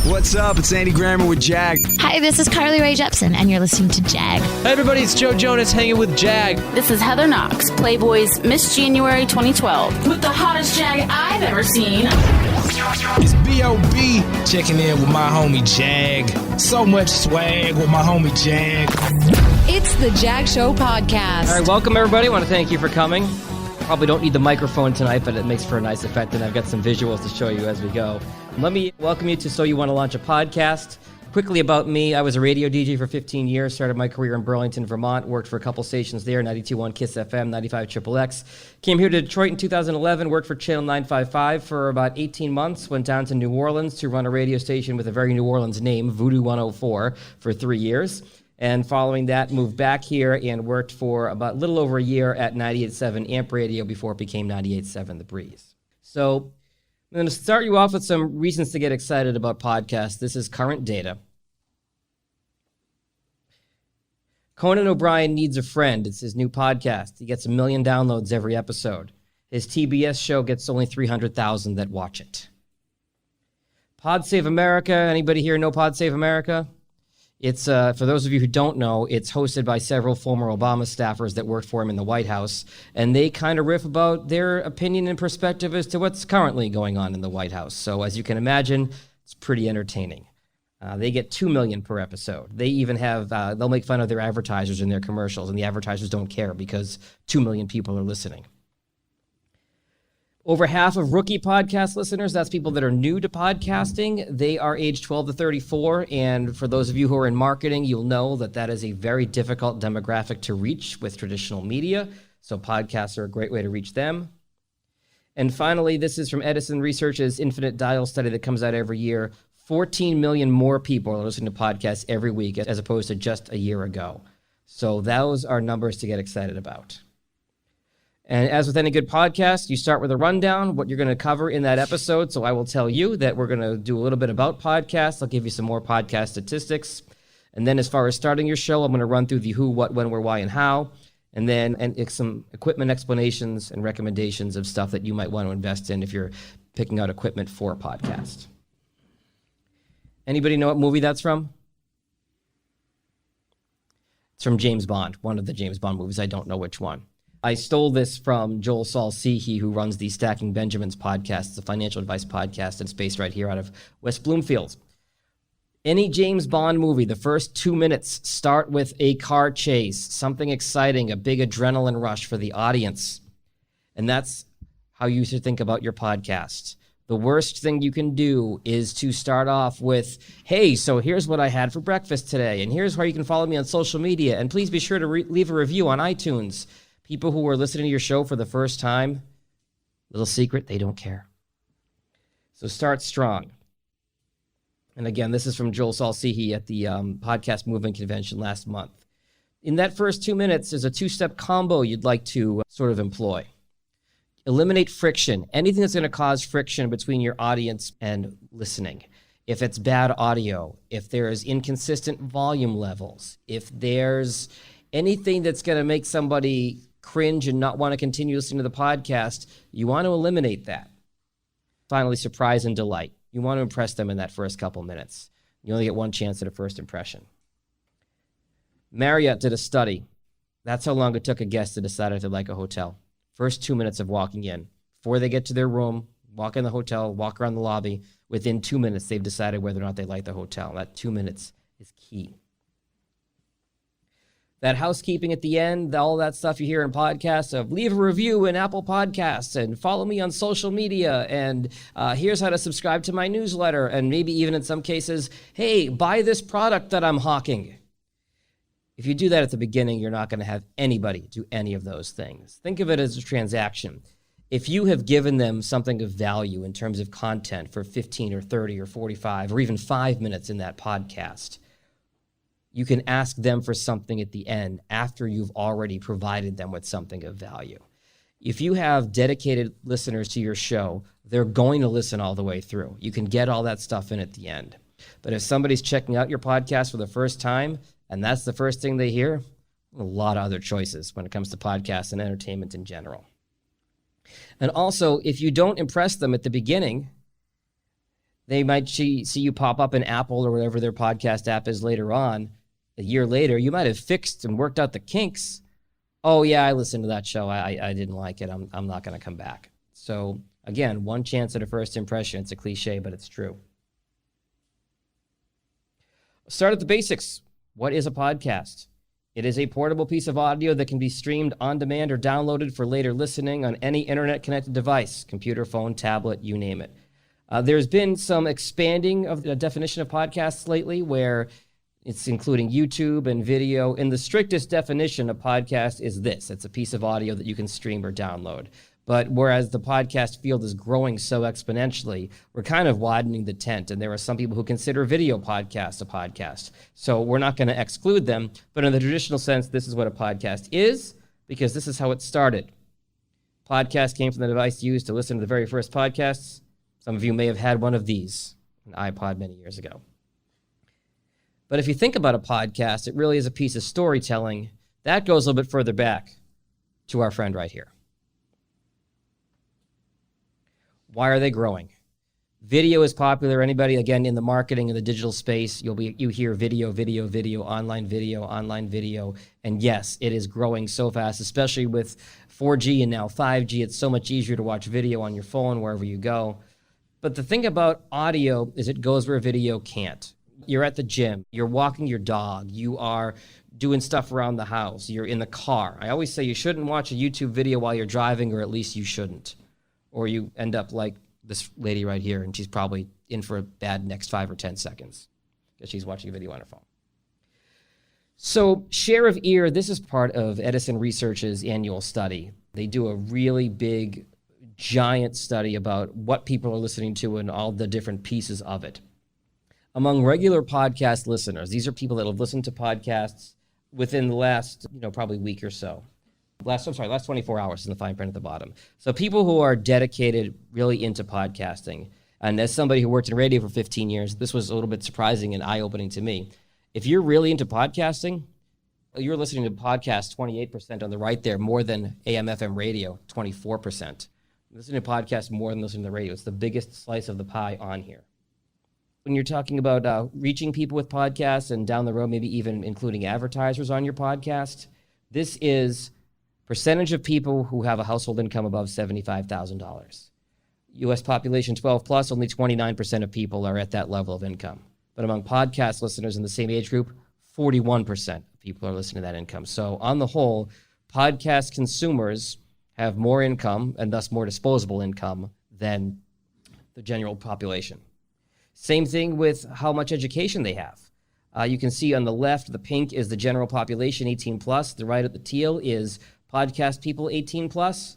What's up? It's Andy Grammer with Jag. Hi, this is Carly Rae Jepsen, and you're listening to Jag. Hey everybody, it's Joe Jonas hanging with Jag. This is Heather Knox, Playboy's Miss January 2012, with the hottest Jag I've ever seen. It's B.O.B. checking in with my homie Jag. So much swag with my homie Jag. It's the Jag Show podcast. All right, welcome everybody. I want to thank you for coming. Probably don't need the microphone tonight, but it makes for a nice effect, and I've got some visuals to show you as we go. Let me welcome you to So You Want to Launch a Podcast. Quickly about me, I was a radio DJ for 15 years, started my career in Burlington, Vermont, worked for a couple stations there, 92.1 KISS FM, 95 XXX. Came here to Detroit in 2011, worked for Channel 955 for about 18 months, went down to New Orleans to run a radio station with a very New Orleans name, Voodoo 104, for 3 years. And following that, moved back here and worked for about a little over a year at 98.7 Amp Radio before it became 98.7 The Breeze. So I'm going to start you off with some reasons to get excited about podcasts. This is current data. Conan O'Brien Needs a Friend. It's his new podcast. He gets 1 million downloads every episode. His TBS show gets only 300,000 that watch it. Pod Save America. Anybody here know Pod Save America? It's, for those of you who don't know, it's hosted by several former Obama staffers that worked for him in the White House, and they kind of riff about their opinion and perspective as to what's currently going on in the White House. So as you can imagine, it's pretty entertaining. They get 2 million per episode. They even have, they'll make fun of their advertisers in their commercials, and the advertisers don't care because 2 million people are listening. Over half of rookie podcast listeners, that's people that are new to podcasting, they are age 12 to 34. And for those of you who are in marketing, you'll know that that is a very difficult demographic to reach with traditional media. So podcasts are a great way to reach them. And finally, this is from Edison Research's Infinite Dial study that comes out every year. 14 million more people are listening to podcasts every week as opposed to just a year ago. So those are numbers to get excited about. And as with any good podcast, you start with a rundown, what you're going to cover in that episode. So I will tell you that we're going to do a little bit about podcasts. I'll give you some more podcast statistics. And then as far as starting your show, I'm going to run through the who, what, when, where, why, and how. And then some equipment explanations and recommendations of stuff that you might want to invest in if you're picking out equipment for a podcast. Anybody know what movie that's from? It's from James Bond, one of the James Bond movies. I don't know which one. I stole this from Joel Saul-Sehy, who runs the Stacking Benjamins podcast. It's a financial advice podcast. It's based right here out of West Bloomfield. Any James Bond movie, the first 2 minutes start with a car chase, something exciting, a big adrenaline rush for the audience. And that's how you should think about your podcast. The worst thing you can do is to start off with, hey, so here's what I had for breakfast today, and here's how you can follow me on social media, and please be sure to leave a review on iTunes. People who are listening to your show for the first time, little secret, they don't care. So start strong. And again, this is from Joel Saul-Sehy at the Podcast Movement Convention last month. In that first 2 minutes, there's a two-step combo you'd like to sort of employ. Eliminate friction, anything that's going to cause friction between your audience and listening. If it's bad audio, if there's inconsistent volume levels, if there's anything that's going to make somebody cringe and not want to continue listening to the podcast, you want to eliminate that. Finally, surprise and delight. You want to impress them in that first couple minutes. You only get one chance at a first impression. Marriott did a study. That's how long it took a guest to decide if they like a hotel. First 2 minutes of walking in. Before they get to their room, walk in the hotel, walk around the lobby, within 2 minutes, they've decided whether or not they like the hotel. That 2 minutes is key. That housekeeping at the end, all that stuff you hear in podcasts of leave a review in Apple Podcasts and follow me on social media and here's how to subscribe to my newsletter and maybe even in some cases, hey, buy this product that I'm hawking. If you do that at the beginning, you're not going to have anybody do any of those things. Think of it as a transaction. If you have given them something of value in terms of content for 15 or 30 or 45 or even 5 minutes in that podcast, you can ask them for something at the end after you've already provided them with something of value. If you have dedicated listeners to your show, they're going to listen all the way through. You can get all that stuff in at the end. But if somebody's checking out your podcast for the first time, and that's the first thing they hear, a lot of other choices when it comes to podcasts and entertainment in general. And also, if you don't impress them at the beginning, They might see you pop up in Apple or whatever their podcast app is later on. A year later, you might have fixed and worked out the kinks. Oh, yeah, I listened to that show. I didn't like it. I'm not going to come back. So, again, one chance at a first impression. It's a cliche, but it's true. Start at the basics. What is a podcast? It is a portable piece of audio that can be streamed on demand or downloaded for later listening on any internet-connected device, computer, phone, tablet, you name it. There's been some expanding of the definition of podcasts lately where it's including YouTube and video. In the strictest definition, a podcast is this. It's a piece of audio that you can stream or download. But whereas the podcast field is growing so exponentially, we're kind of widening the tent. And there are some people who consider video podcasts a podcast. So we're not going to exclude them. But in the traditional sense, this is what a podcast is, because this is how it started. Podcast came from the device used to listen to the very first podcasts. Some of you may have had one of these, an iPod many years ago. But if you think about a podcast, it really is a piece of storytelling. That goes a little bit further back to our friend right here. Why are they growing? Video is popular. Anybody, again, in the marketing in the digital space, you hear video, online video. And yes, it is growing so fast, especially with 4G and now 5G. It's so much easier to watch video on your phone wherever you go. But the thing about audio is it goes where video can't. You're at the gym, you're walking your dog, you are doing stuff around the house, you're in the car. I always say you shouldn't watch a YouTube video while you're driving, or at least you shouldn't. Or you end up like this lady right here, and she's probably in for a bad next 5 or 10 seconds because she's watching a video on her phone. So share of ear, this is part of Edison Research's annual study. They do a really big, giant study about what people are listening to and all the different pieces of it. Among regular podcast listeners, these are people that have listened to podcasts within the last, probably week or so. Last 24 hours in the fine print at the bottom. So people who are dedicated really into podcasting. And as somebody who worked in radio for 15 years, this was a little bit surprising and eye-opening to me. If you're really into podcasting, you're listening to podcasts 28% on the right there, more than AM/FM radio, 24%. Listening to podcasts more than listening to radio. It's the biggest slice of the pie on here. When you're talking about reaching people with podcasts and down the road, maybe even including advertisers on your podcast, this is percentage of people who have a household income above $75,000. U.S. population 12 plus, only 29% of people are at that level of income. But among podcast listeners in the same age group, 41% of people are listening to that income. So on the whole, podcast consumers have more income and thus more disposable income than the general population. Same thing with how much education they have. You can see on the left, the pink is the general population, 18 plus. The right at the teal is podcast people, 18 plus.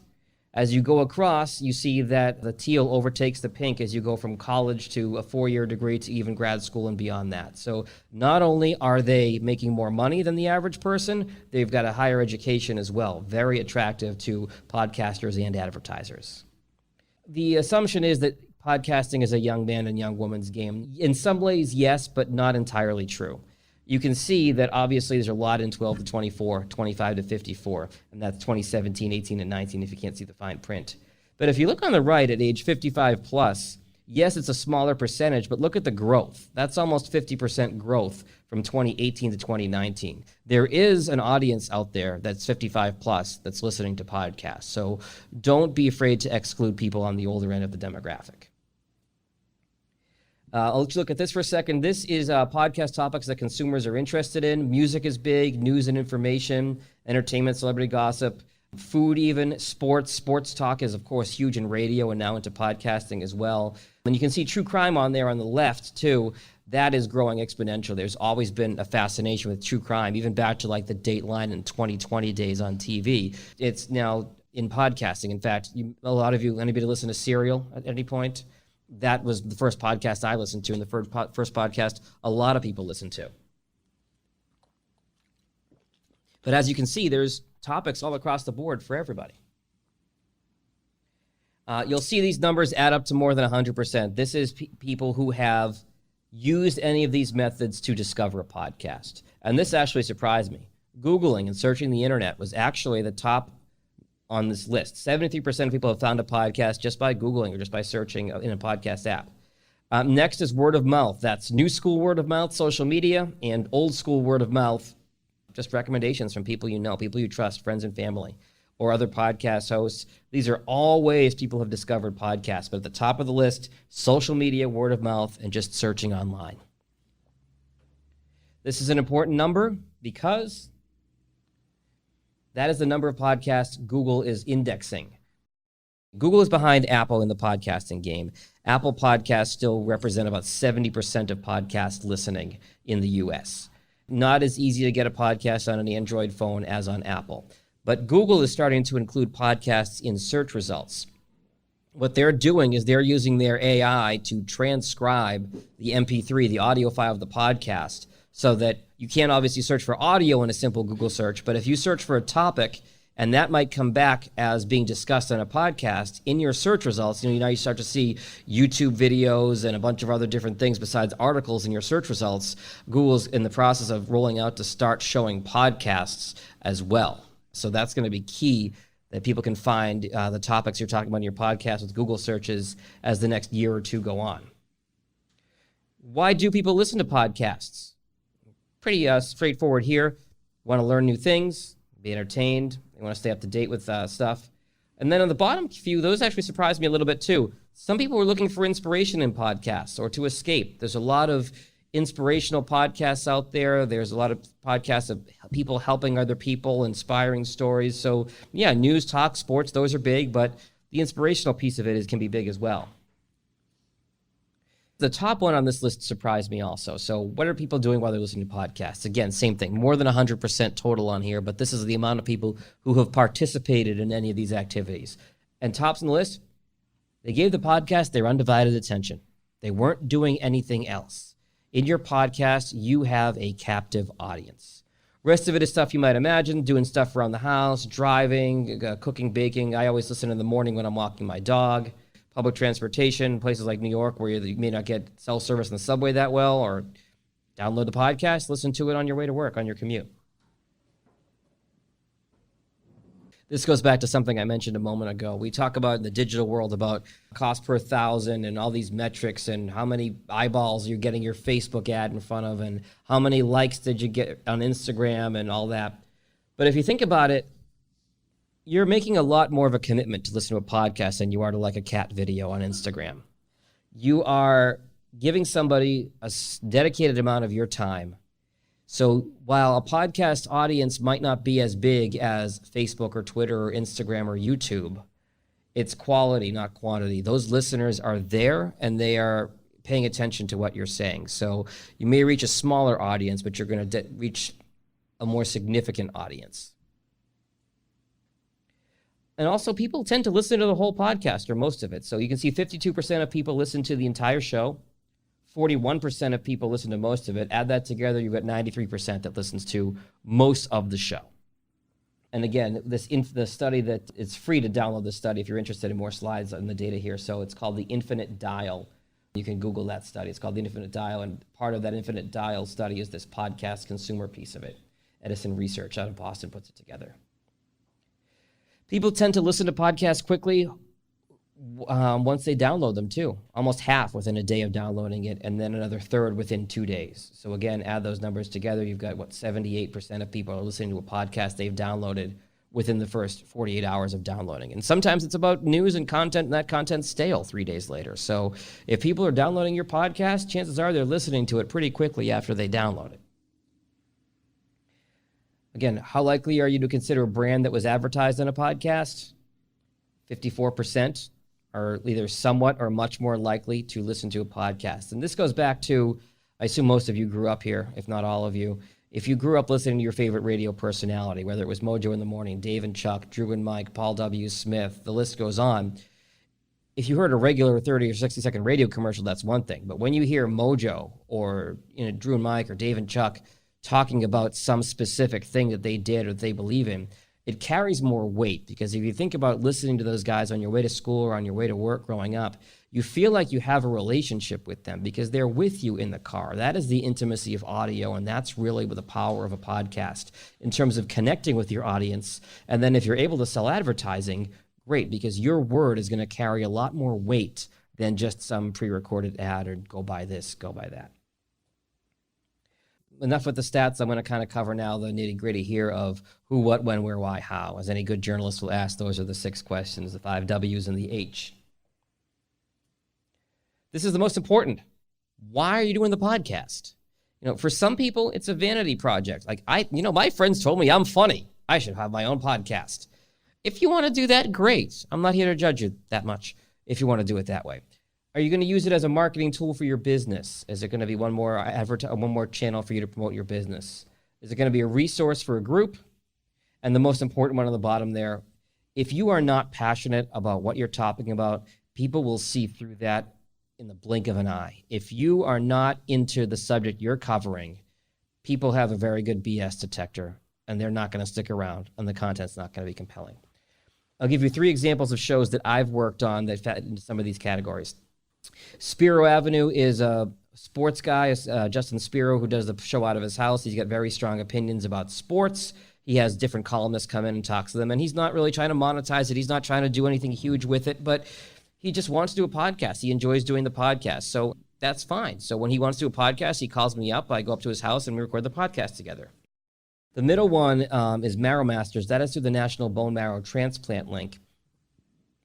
As you go across, you see that the teal overtakes the pink as you go from college to a 4-year degree to even grad school and beyond that. So not only are they making more money than the average person, they've got a higher education as well. Very attractive to podcasters and advertisers. The assumption is that podcasting is a young man and young woman's game. In some ways, yes, but not entirely true. You can see that obviously there's a lot in 12 to 24, 25 to 54, and that's 2017, 18, and 19 if you can't see the fine print. But if you look on the right at age 55 plus, yes, it's a smaller percentage, but look at the growth. That's almost 50% growth from 2018 to 2019. There is an audience out there that's 55 plus that's listening to podcasts. So don't be afraid to exclude people on the older end of the demographic. I'll let you look at this for a second. This is podcast topics that consumers are interested in. Music is big, news and information, entertainment, celebrity gossip, food even, sports. Sports talk is, of course, huge in radio and now into podcasting as well. And you can see true crime on there on the left, too. That is growing exponentially. There's always been a fascination with true crime, even back to like the Dateline and 2020 days on TV. It's now in podcasting. In fact, a lot of you, anybody listen to Serial at any point? That was the first podcast I listened to, and the first podcast a lot of people listened to. But as you can see, there's topics all across the board for everybody. You'll see these numbers add up to more than 100%. This is people who have used any of these methods to discover a podcast. And this actually surprised me. Googling and searching the internet was actually the top on this list. 73% of people have found a podcast just by Googling or just by searching in a podcast app. Next is word of mouth. That's new school word of mouth, social media, and old school word of mouth, just recommendations from people you know, people you trust, friends and family, or other podcast hosts. These are all ways people have discovered podcasts. But at the top of the list, social media, word of mouth, and just searching online. This is an important number because that is the number of podcasts Google is indexing. Google is behind Apple in the podcasting game. Apple podcasts still represent about 70% of podcast listening in the US. Not as easy to get a podcast on an Android phone as on Apple. But Google is starting to include podcasts in search results. What they're doing is they're using their AI to transcribe the MP3, the audio file of the podcast, so that you can't obviously search for audio in a simple Google search, but if you search for a topic and that might come back as being discussed on a podcast, in your search results, you start to see YouTube videos and a bunch of other different things besides articles in your search results. Google's in the process of rolling out to start showing podcasts as well. So that's going to be key, that people can find the topics you're talking about in your podcast with Google searches as the next year or two go on. Why do people listen to podcasts? Pretty straightforward here. Want to learn new things, be entertained. They want to stay up to date with stuff. And then on the bottom few, those actually surprised me a little bit too. Some people were looking for inspiration in podcasts or to escape. There's a lot of inspirational podcasts out there. There's a lot of podcasts of people helping other people, inspiring stories. So yeah, news, talk, sports, those are big, but the inspirational piece of it can be big as well. The top one on this list surprised me also. So what are people doing while they're listening to podcasts? Again, same thing, more than 100% total on here, but this is the amount of people who have participated in any of these activities. And tops on the list, they gave the podcast their undivided attention. They weren't doing anything else. In your podcast, you have a captive audience. Rest of it is stuff you might imagine, doing stuff around the house, driving, cooking, baking. I always listen in the morning when I'm walking my dog. Public transportation, places like New York where you may not get cell service in the subway that well, or download the podcast, listen to it on your way to work, on your commute. This goes back to something I mentioned a moment ago. We talk about in the digital world about cost per thousand and all these metrics and how many eyeballs you're getting your Facebook ad in front of and how many likes did you get on Instagram and all that. But if you think about it, you're making a lot more of a commitment to listen to a podcast than you are to like a cat video on Instagram. You are giving somebody a dedicated amount of your time. So while a podcast audience might not be as big as Facebook or Twitter or Instagram or YouTube, it's quality, not quantity. Those listeners are there and they are paying attention to what you're saying. So you may reach a smaller audience, but you're going to reach a more significant audience. And also, people tend to listen to the whole podcast or most of it. So you can see 52% of people listen to the entire show. 41% of people listen to most of it. Add that together, you've got 93% that listens to most of the show. And again, the study that it's free to download this study if you're interested in more slides on the data here. So it's called the Infinite Dial. You can Google that study. It's called the Infinite Dial. And part of that Infinite Dial study is this podcast consumer piece of it. Edison Research out of Boston puts it together. People tend to listen to podcasts quickly once they download them too. Almost half within a day of downloading it, and then another third within 2 days. So again, add those numbers together. You've got 78% of people are listening to a podcast they've downloaded within the first 48 hours of downloading. And sometimes it's about news and content, and that content's stale 3 days later. So if people are downloading your podcast, chances are they're listening to it pretty quickly after they download it. Again, how likely are you to consider a brand that was advertised on a podcast? 54% are either somewhat or much more likely to listen to a podcast. And this goes back to, I assume most of you grew up here, if not all of you. If you grew up listening to your favorite radio personality, whether it was Mojo in the Morning, Dave and Chuck, Drew and Mike, Paul W. Smith, the list goes on. If you heard a regular 30 or 60-second radio commercial, that's one thing. But when you hear Mojo or Drew and Mike or Dave and Chuck talking about some specific thing that they did or they believe in, it carries more weight, because if you think about listening to those guys on your way to school or on your way to work growing up, you feel like you have a relationship with them because they're with you in the car. That is the intimacy of audio, and that's really the power of a podcast in terms of connecting with your audience. And then if you're able to sell advertising, great, because your word is going to carry a lot more weight than just some pre-recorded ad or go buy this, go buy that. Enough with the stats. I'm going to kind of cover now the nitty-gritty here of who, what, when, where, why, how. As any good journalist will ask, those are the 6 questions, the 5 W's and the H. This is the most important. Why are you doing the podcast? For some people, it's a vanity project. Like my friends told me I'm funny. I should have my own podcast. If you want to do that, great. I'm not here to judge you that much if you want to do it that way. Are you going to use it as a marketing tool for your business? Is it going to be one more channel for you to promote your business? Is it going to be a resource for a group? And the most important one on the bottom there, if you are not passionate about what you're talking about, people will see through that in the blink of an eye. If you are not into the subject you're covering, people have a very good BS detector, and they're not going to stick around, and the content's not going to be compelling. I'll give you 3 examples of shows that I've worked on that fit into some of these categories. Spiro Avenue is a sports guy, Justin Spiro, who does the show out of his house. He's got very strong opinions about sports. He has different columnists come in and talk to them, and he's not really trying to monetize it. He's not trying to do anything huge with it, but he just wants to do a podcast. He enjoys doing the podcast, so that's fine. So when he wants to do a podcast, he calls me up. I go up to his house, and we record the podcast together. The middle one is Marrow Masters. That is through the National Bone Marrow Transplant Link,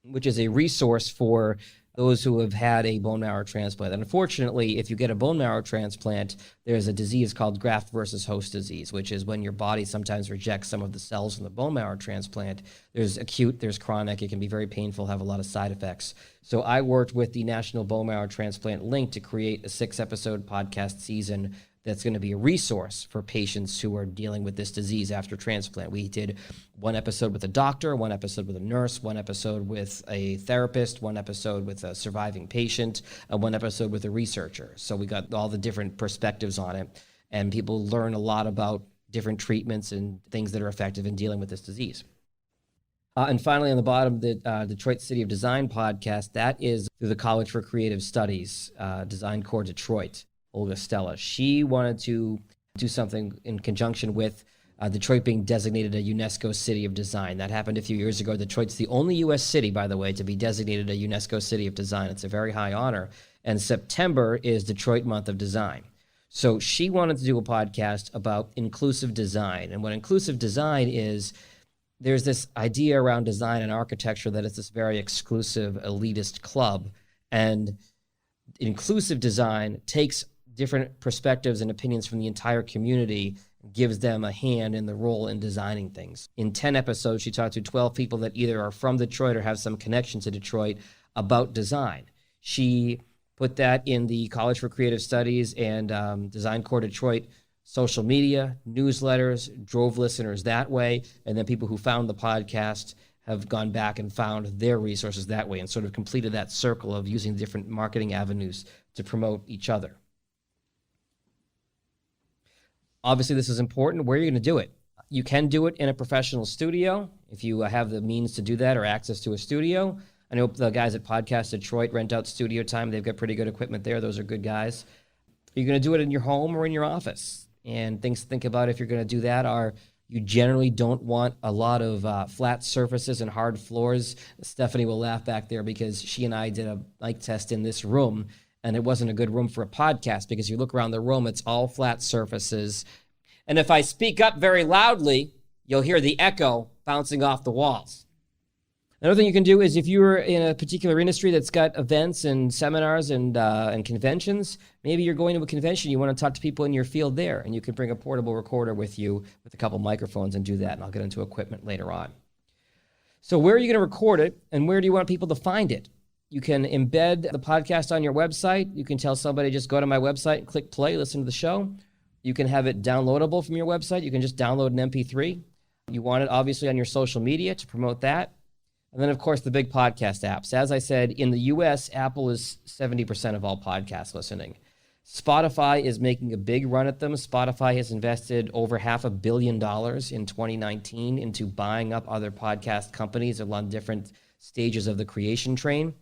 which is a resource for those who have had a bone marrow transplant. And unfortunately, if you get a bone marrow transplant, there's a disease called graft versus host disease, which is when your body sometimes rejects some of the cells from the bone marrow transplant. There's acute, there's chronic. It can be very painful, have a lot of side effects. So I worked with the National Bone Marrow Transplant Link to create a 6-episode podcast season that's going to be a resource for patients who are dealing with this disease after transplant. We did 1 episode with a doctor, 1 episode with a nurse, 1 episode with a therapist, 1 episode with a surviving patient, and 1 episode with a researcher. So we got all the different perspectives on it, and people learn a lot about different treatments and things that are effective in dealing with this disease. And finally, on the bottom, the Detroit City of Design podcast, that is through the College for Creative Studies, Design Core Detroit. Olga Stella. She wanted to do something in conjunction with Detroit being designated a UNESCO City of Design. That happened a few years ago. Detroit's the only U.S. city, by the way, to be designated a UNESCO City of Design. It's a very high honor. And September is Detroit Month of Design. So she wanted to do a podcast about inclusive design. And what inclusive design is, there's this idea around design and architecture that it's this very exclusive, elitist club. And inclusive design takes different perspectives and opinions from the entire community, gives them a hand in the role in designing things. In 10 episodes, she talked to 12 people that either are from Detroit or have some connection to Detroit about design. She put that in the College for Creative Studies and Design Core Detroit social media, newsletters, drove listeners that way, and then people who found the podcast have gone back and found their resources that way and sort of completed that circle of using different marketing avenues to promote each other. Obviously, this is important. Where are you going to do it? You can do it in a professional studio if you have the means to do that or access to a studio. I know the guys at Podcast Detroit rent out studio time. They've got pretty good equipment there. Those are good guys. You're going to do it in your home or in your office. And things to think about if you're going to do that are you generally don't want a lot of flat surfaces and hard floors. Stephanie will laugh back there because she and I did a mic test in this room, and it wasn't a good room for a podcast because you look around the room, it's all flat surfaces. And if I speak up very loudly, you'll hear the echo bouncing off the walls. Another thing you can do is if you're in a particular industry that's got events and seminars and conventions, maybe you're going to a convention, you want to talk to people in your field there, and you can bring a portable recorder with you with a couple microphones and do that, and I'll get into equipment later on. So where are you going to record it, and where do you want people to find it? You can embed the podcast on your website. You can tell somebody, just go to my website and click play, listen to the show. You can have it downloadable from your website. You can just download an MP3. You want it obviously on your social media to promote that. And then, of course, the big podcast apps. As I said, in the U.S., Apple is 70% of all podcast listening. Spotify is making a big run at them. Spotify has invested over $500 million in 2019 into buying up other podcast companies along different stages of the creation train.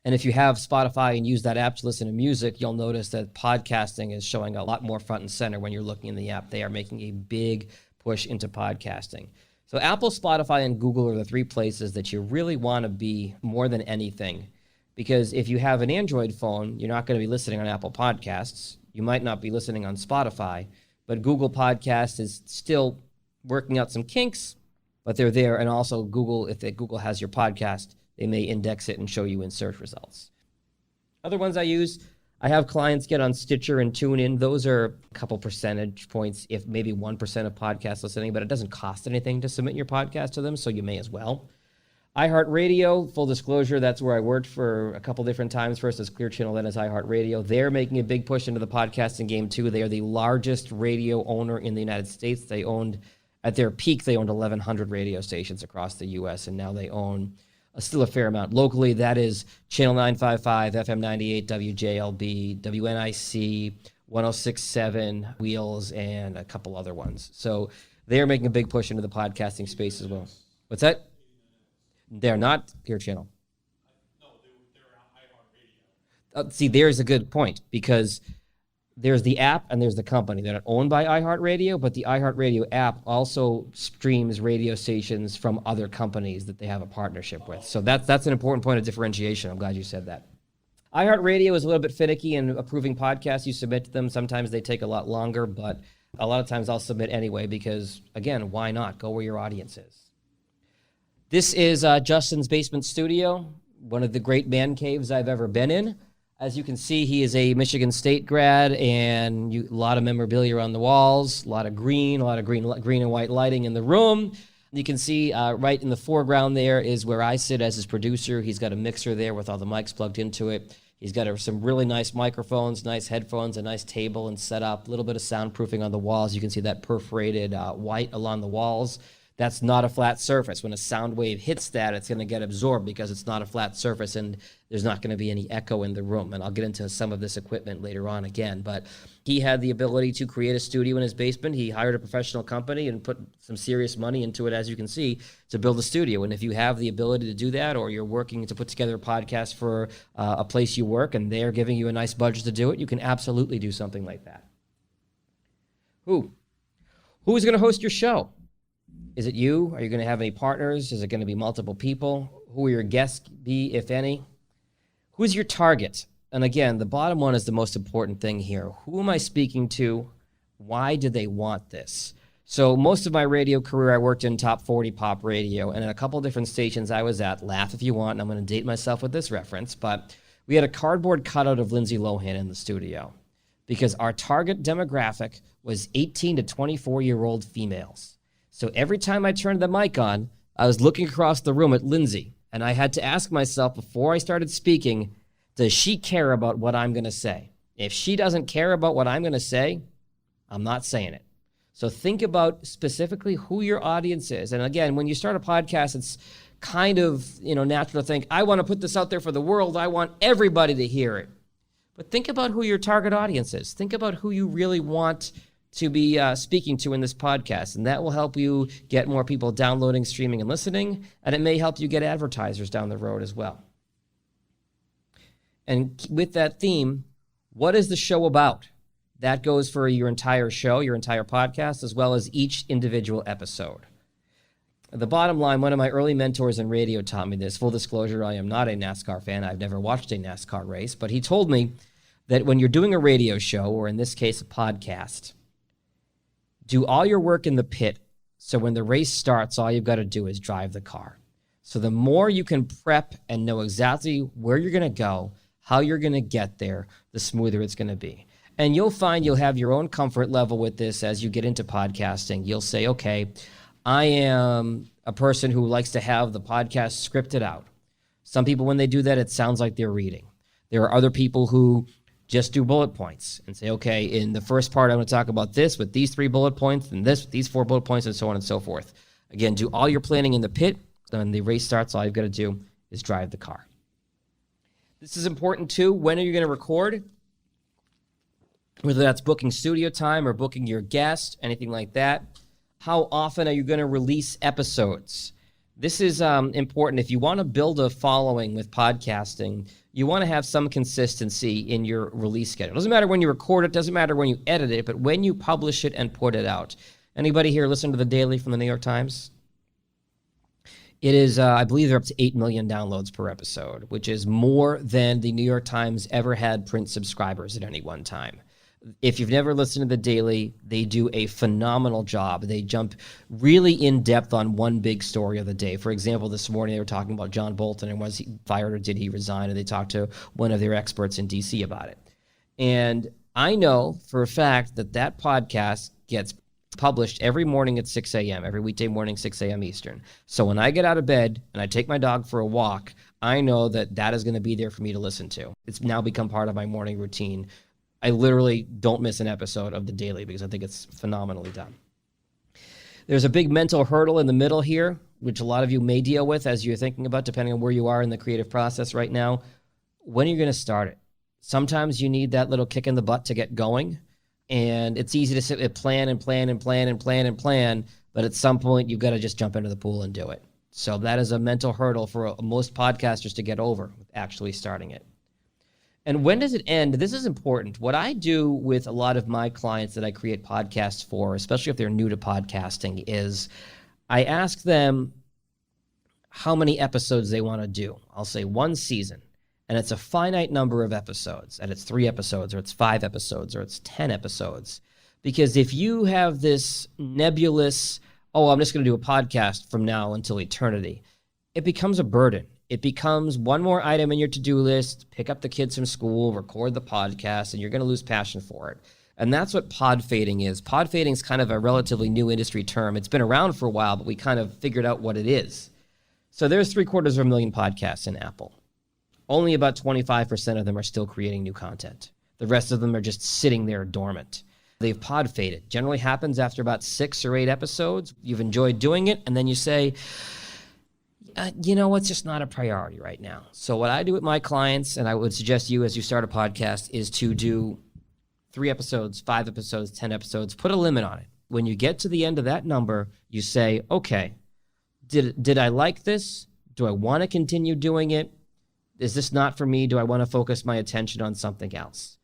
And if you have Spotify and use that app to listen to music, you'll notice that podcasting is showing a lot more front and center when you're looking in the app. They are making a big push into podcasting. So Apple, Spotify, and Google are the 3 places that you really want to be more than anything. Because if you have an Android phone, you're not going to be listening on Apple Podcasts. You might not be listening on Spotify, but Google Podcast is still working out some kinks, but they're there. And also Google, if Google has your podcast, they may index it and show you in search results. Other ones I use, I have clients get on Stitcher and TuneIn. Those are a couple percentage points, if maybe 1% of podcast listening, but it doesn't cost anything to submit your podcast to them, so you may as well. iHeartRadio, full disclosure, that's where I worked for a couple different times. First as Clear Channel, then as iHeartRadio. They're making a big push into the podcasting game too. They are the largest radio owner in the United States. At their peak, they owned 1,100 radio stations across the U.S., and now they own still a fair amount. Locally, that is Channel 955, FM 98, WJLB, WNIC, 106.7, Wheels, and a couple other ones. So they're making a big push into the podcasting space as well. What's that? They're not Clear Channel. No, they're iHeartRadio. See, there's a good point, because there's the app and there's the company. They're not owned by iHeartRadio, but the iHeartRadio app also streams radio stations from other companies that they have a partnership with. So that's an important point of differentiation. I'm glad you said that. iHeartRadio is a little bit finicky in approving podcasts. You submit to them. Sometimes they take a lot longer, but a lot of times I'll submit anyway because, again, why not? Go where your audience is. This is Justin's basement studio, one of the great man caves I've ever been in. As you can see, he is a Michigan State grad, and a lot of memorabilia on the walls, a lot of green and white lighting in the room. You can see right in the foreground there is where I sit as his producer. He's got a mixer there with all the mics plugged into it. He's got some really nice microphones, nice headphones, a nice table and setup, a little bit of soundproofing on the walls. You can see that perforated white along the walls. That's not a flat surface. When a sound wave hits that, it's going to get absorbed because it's not a flat surface and there's not going to be any echo in the room. And I'll get into some of this equipment later on again. But he had the ability to create a studio in his basement. He hired a professional company and put some serious money into it, as you can see, to build a studio. And if you have the ability to do that, or you're working to put together a podcast for a place you work and they're giving you a nice budget to do it, you can absolutely do something like that. Who is going to host your show? Is it you? Are you going to have any partners? Is it going to be multiple people? Who will your guests be, if any? Who's your target? And again, the bottom one is the most important thing here. Who am I speaking to? Why do they want this? So most of my radio career, I worked in top 40 pop radio, and in a couple different stations I was at, laugh if you want, and I'm going to date myself with this reference, but we had a cardboard cutout of Lindsay Lohan in the studio because our target demographic was 18 to 24-year-old females. So every time I turned the mic on, I was looking across the room at Lindsay, and I had to ask myself before I started speaking, does she care about what I'm going to say? If she doesn't care about what I'm going to say, I'm not saying it. So think about specifically who your audience is. And again, when you start a podcast, it's kind of, natural to think, I want to put this out there for the world. I want everybody to hear it. But think about who your target audience is. Think about who you really want to be speaking to in this podcast, and that will help you get more people downloading, streaming, and listening, and it may help you get advertisers down the road as well. And with that theme, what is the show about? That goes for your entire show, your entire podcast, as well as each individual episode. The bottom line, one of my early mentors in radio taught me this. Full disclosure, I am not a NASCAR fan. I've never watched a NASCAR race, but he told me that when you're doing a radio show, or in this case, a podcast, do all your work in the pit, so when the race starts, all you've got to do is drive the car. So the more you can prep and know exactly where you're going to go, how you're going to get there, the smoother it's going to be. And you'll find you'll have your own comfort level with this as you get into podcasting. You'll say, okay, I am a person who likes to have the podcast scripted out. Some people, when they do that, it sounds like they're reading. There are other people who just do bullet points and say, okay, in the first part, I'm going to talk about this with these 3 bullet points and this with these 4 bullet points and so on and so forth. Again, do all your planning in the pit. When the race starts, all you've got to do is drive the car. This is important too. When are you going to record? Whether that's booking studio time or booking your guest, anything like that. How often are you going to release episodes? This is important. If you want to build a following with podcasting, you want to have some consistency in your release schedule. It doesn't matter when you record it, doesn't matter when you edit it, but when you publish it and put it out. Anybody here listen to The Daily from the New York Times? It is, I believe they're up to 8 million downloads per episode, which is more than the New York Times ever had print subscribers at any one time. If you've never listened to The Daily, they do a phenomenal job. They jump really in depth on one big story of the day. For example, this morning they were talking about John Bolton and was he fired or did he resign? And they talked to one of their experts in D.C. about it. And I know for a fact that that podcast gets published every morning at 6 a.m., every weekday morning, 6 a.m. Eastern. So when I get out of bed and I take my dog for a walk, I know that that is going to be there for me to listen to. It's now become part of my morning routine. I literally don't miss an episode of The Daily because I think it's phenomenally done. There's a big mental hurdle in the middle here, which a lot of you may deal with as you're thinking about, depending on where you are in the creative process right now. When are you going to start it? Sometimes you need that little kick in the butt to get going. And it's easy to sit and plan, but at some point you've got to just jump into the pool and do it. So that is a mental hurdle for most podcasters to get over, actually starting it. And when does it end? This is important. What I do with a lot of my clients that I create podcasts for, especially if they're new to podcasting, is I ask them how many episodes they want to do. I'll say 1 season. And it's a finite number of episodes, and it's 3 episodes, or it's 5 episodes, or it's 10 episodes. Because if you have this nebulous, I'm just going to do a podcast from now until eternity, it becomes a burden. It becomes one more item in your to-do list, pick up the kids from school, record the podcast, and you're going to lose passion for it. And that's what pod fading is. Pod fading is kind of a relatively new industry term. It's been around for a while, but we kind of figured out what it is. So there's 750,000 podcasts in Apple. Only about 25% of them are still creating new content. The rest of them are just sitting there dormant. They've pod faded. Generally happens after about 6 or 8 episodes. You've enjoyed doing it, and then you say, it's just not a priority right now. So what I do with my clients, and I would suggest you as you start a podcast, is to do 3 episodes, 5 episodes, 10 episodes. Put a limit on it. When you get to the end of that number, you say, okay, did I like this? Do I want to continue doing it? Is this not for me? Do I want to focus my attention on something else?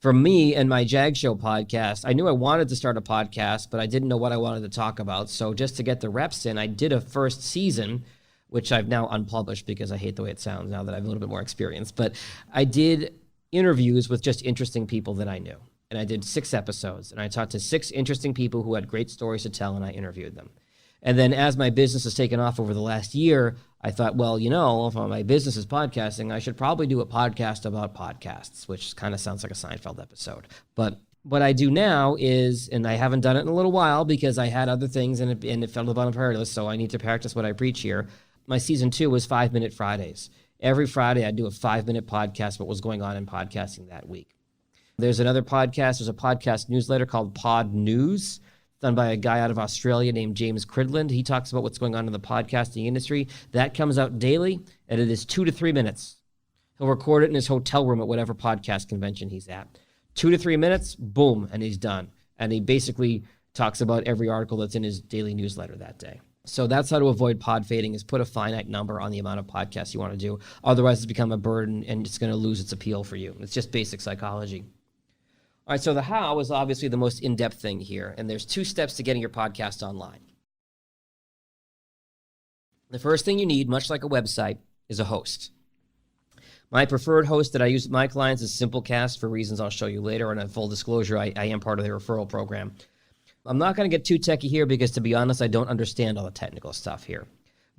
For me and my Jag Show podcast, I knew I wanted to start a podcast, but I didn't know what I wanted to talk about. So just to get the reps in, I did a first season, which I've now unpublished because I hate the way it sounds now that I have a little bit more experience. But I did interviews with just interesting people that I knew. And I did 6 episodes. And I talked to 6 interesting people who had great stories to tell, and I interviewed them. And then as my business has taken off over the last year, I thought, if my business is podcasting, I should probably do a podcast about podcasts, which kind of sounds like a Seinfeld episode. But what I do now is, and I haven't done it in a little while because I had other things and it fell to the bottom of the priority list, so I need to practice what I preach here. My season 2 was 5-minute Fridays. Every Friday I'd do a 5-minute podcast, what was going on in podcasting that week. There's a podcast newsletter called Pod News, done by a guy out of Australia named James Cridland. He talks about what's going on in the podcasting industry. That comes out daily, and it is 2 to 3 minutes. He'll record it in his hotel room at whatever podcast convention he's at. 2 to 3 minutes, boom, and he's done. And he basically talks about every article that's in his daily newsletter that day. So that's how to avoid pod fading, is put a finite number on the amount of podcasts you want to do. Otherwise, it's become a burden, and it's going to lose its appeal for you. It's just basic psychology. All right, so the how is obviously the most in-depth thing here, and there's 2 steps to getting your podcast online. The first thing you need, much like a website, is a host. My preferred host that I use with my clients is Simplecast for reasons I'll show you later, and in full disclosure, I am part of their referral program. I'm not going to get too techie here because, to be honest, I don't understand all the technical stuff here.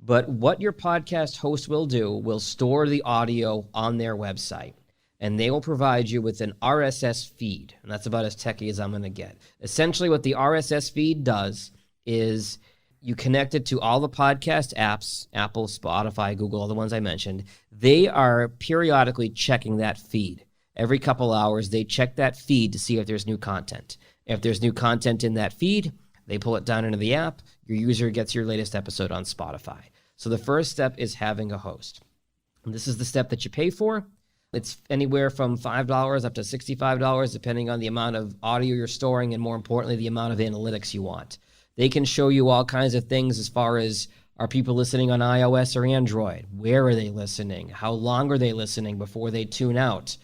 But what your podcast host will do will store the audio on their website. And they will provide you with an RSS feed. And that's about as techie as I'm going to get. Essentially, what the RSS feed does is you connect it to all the podcast apps, Apple, Spotify, Google, all the ones I mentioned. They are periodically checking that feed. Every couple hours, they check that feed to see if there's new content. If there's new content in that feed, they pull it down into the app. Your user gets your latest episode on Spotify. So the first step is having a host. And this is the step that you pay for. It's anywhere from $5 up to $65, depending on the amount of audio you're storing and, more importantly, the amount of analytics you want. They can show you all kinds of things as far as, are people listening on iOS or Android? Where are they listening? How long are they listening before they tune out?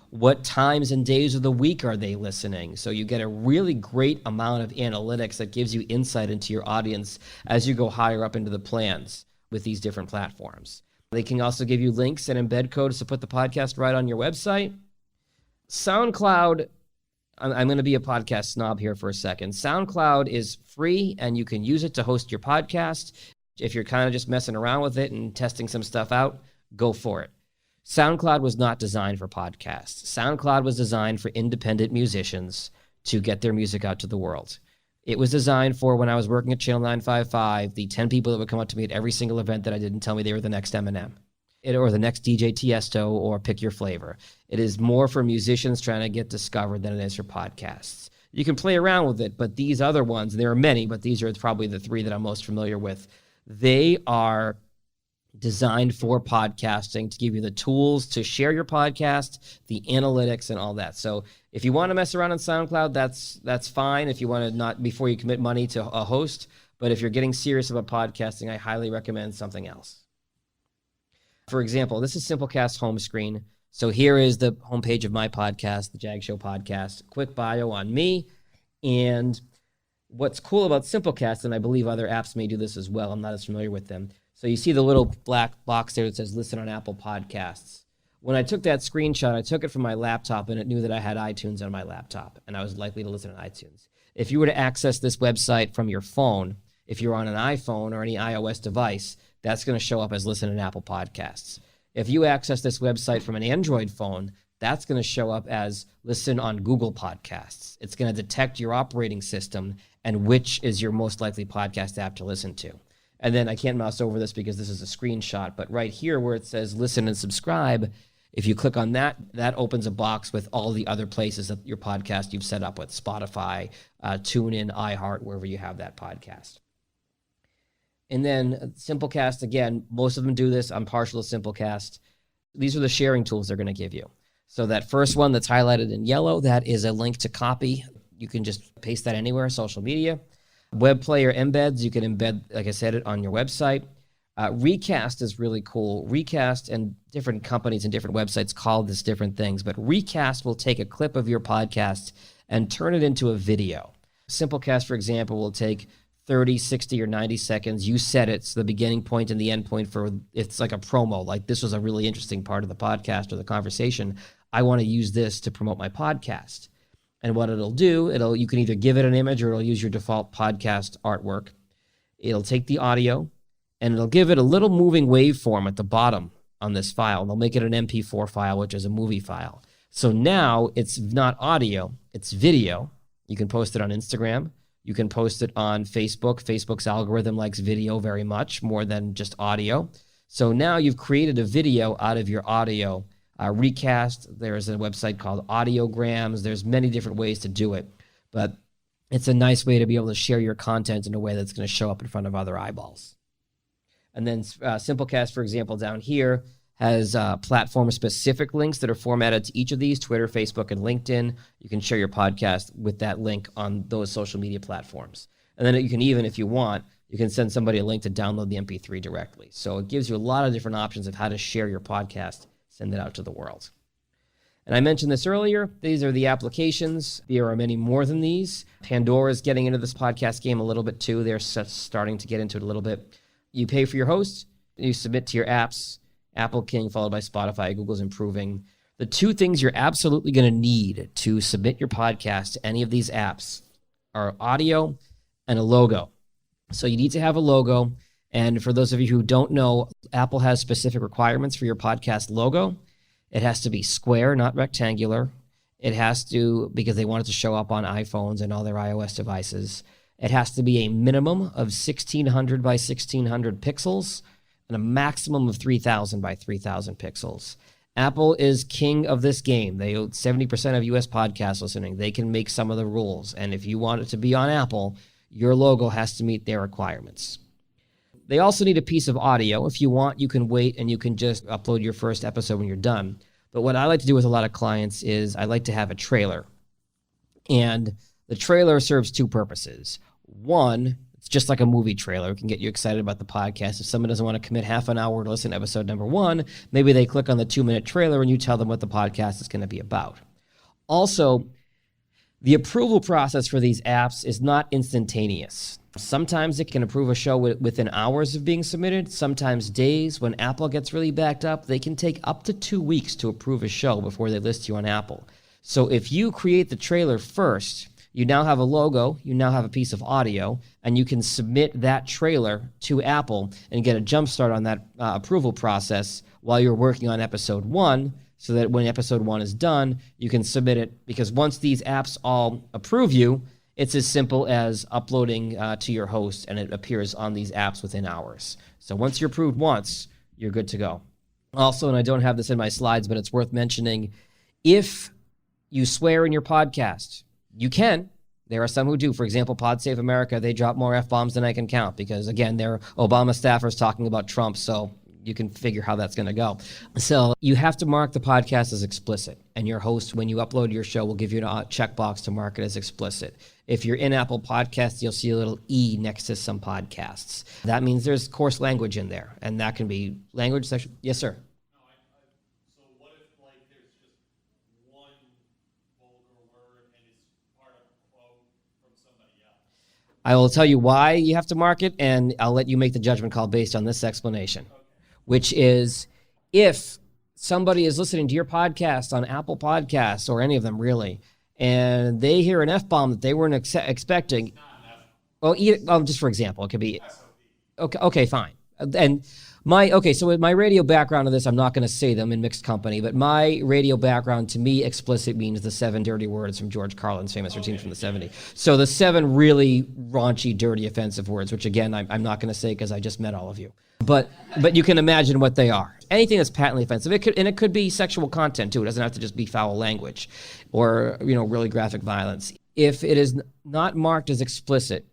What times and days of the week are they listening? So you get a really great amount of analytics that gives you insight into your audience as you go higher up into the plans. with these different platforms. They can also give you links and embed codes to put the podcast right on your website. SoundCloud, I'm going to be a podcast snob here for a second. SoundCloud is free, and you can use it to host your podcast. If you're kind of just messing around with it and testing some stuff out, go for it. SoundCloud was not designed for podcasts. SoundCloud was designed for independent musicians to get their music out to the world. It was designed for when I was working at Channel 955, the 10 people that would come up to me at every single event that I did and tell me they were the next Eminem, or the next DJ Tiesto, or pick your flavor. It is more for musicians trying to get discovered than it is for podcasts. You can play around with it, but these other ones, there are many, but these are probably the three that I'm most familiar with. They are designed for podcasting to give you the tools to share your podcast, the analytics, and all that. So if you want to mess around on SoundCloud, that's fine if you want to not before you commit money to a host. But if you're getting serious about podcasting, I highly recommend something else. For example, this is Simplecast home screen. So here is the homepage of my podcast, the Jag Show Podcast. Quick bio on me. And what's cool about Simplecast, and I believe other apps may do this as well, I'm not as familiar with them. So you see the little black box there that says listen on Apple Podcasts. When I took that screenshot, I took it from my laptop, and it knew that I had iTunes on my laptop, and I was likely to listen on iTunes. If you were to access this website from your phone, if you're on an iPhone or any iOS device, that's going to show up as listen on Apple Podcasts. If you access this website from an Android phone, that's going to show up as listen on Google Podcasts. It's going to detect your operating system and which is your most likely podcast app to listen to. And then I can't mouse over this because this is a screenshot, but right here where it says listen and subscribe, if you click on that, that opens a box with all the other places that your podcast you've set up with, Spotify, TuneIn, iHeart, wherever you have that podcast. And then Simplecast, again, most of them do this. I'm partial to Simplecast. These are the sharing tools they're going to give you. So that first one that's highlighted in yellow, that is a link to copy. You can just paste that anywhere, social media. Web player embeds, you can embed, like I said, it on your website. Recast is really cool. Recast, and different companies and different websites call this different things, but Recast will take a clip of your podcast and turn it into a video. Simplecast, for example, will take 30, 60, or 90 seconds. You set it, so the beginning point and the end point for, it's like a promo, like this was a really interesting part of the podcast or the conversation. I want to use this to promote my podcast. And what it'll do, you can either give it an image or it'll use your default podcast artwork. It'll take the audio and it'll give it a little moving waveform at the bottom on this file. They'll make it an MP4 file, which is a movie file. So now it's not audio, it's video. You can post it on Instagram. You can post it on Facebook. Facebook's algorithm likes video very much, more than just audio. So now you've created a video out of your audio. Recast, there's a website called Audiograms. There's many different ways to do it, but it's a nice way to be able to share your content in a way that's going to show up in front of other eyeballs. And then Simplecast, for example, down here has platform-specific links that are formatted to each of these, Twitter, Facebook, and LinkedIn. You can share your podcast with that link on those social media platforms. And then you can even, if you want, you can send somebody a link to download the MP3 directly. So it gives you a lot of different options of how to share your podcast, send it out to the world. And I mentioned this earlier. These are the applications. There are many more than these. Pandora is getting into this podcast game a little bit too. They're starting to get into it a little bit. You pay for your host. You submit to your apps. Apple King, followed by Spotify. Google's improving. The two things you're absolutely going to need to submit your podcast to any of these apps are audio and a logo. So you need to have a logo. And for those of you who don't know, Apple has specific requirements for your podcast logo. It has to be square, not rectangular. It has to, because they want it to show up on iPhones and all their iOS devices. It has to be a minimum of 1600 by 1600 pixels and a maximum of 3000 by 3000 pixels. Apple is king of this game. They own 70% of US podcast listening. They can make some of the rules. And if you want it to be on Apple, your logo has to meet their requirements. They also need a piece of audio. If you want, you can wait and you can just upload your first episode when you're done. But what I like to do with a lot of clients is I like to have a trailer. And the trailer serves two purposes. One, it's just like a movie trailer. It can get you excited about the podcast. If someone doesn't want to commit half an hour to listen to episode number 1, maybe they click on the 2-minute trailer and you tell them what the podcast is going to be about. Also, The approval process for these apps is not instantaneous. Sometimes it can approve a show within hours of being submitted, sometimes days. When Apple gets really backed up, they can take up to 2 weeks to approve a show before they list you on Apple. So if you create the trailer first, you now have a logo, you now have a piece of audio, and you can submit that trailer to Apple and get a jump start on that approval process while you're working on episode 1, so that when episode 1 is done, you can submit it, because once these apps all approve you, it's as simple as uploading to your host, and it appears on these apps within hours. So once you're approved once, you're good to go. Also, and I don't have this in my slides, but it's worth mentioning, if you swear in your podcast, you can. There are some who do. For example, Pod Save America, they drop more F-bombs than I can count because, again, they're Obama staffers talking about Trump, so you can figure how that's going to go. So you have to mark the podcast as explicit, and your host, when you upload your show, will give you a checkbox to mark it as explicit. If you're in Apple Podcasts, you'll see a little E next to some podcasts. That means there's coarse language in there, and that can be language section. Yes, sir. So what if, like, there's just one vulgar word and it's part of a quote from somebody else? I will tell you why you have to mark it, and I'll let you make the judgment call based on this explanation, which is if somebody is listening to your podcast on Apple Podcasts or any of them really, and they hear an F-bomb that they weren't expecting. Well, just for example, it could be, okay, fine. And so with my radio background of this, I'm not going to say them in mixed company, but my radio background, to me, explicit means the 7 dirty words from George Carlin's famous routine from the 70s. So the 7 really raunchy, dirty, offensive words, which again, I'm not going to say because I just met all of you. But you can imagine what they are. Anything that's patently offensive. It could be sexual content too. It doesn't have to just be foul language or, really graphic violence. If it is not marked as explicit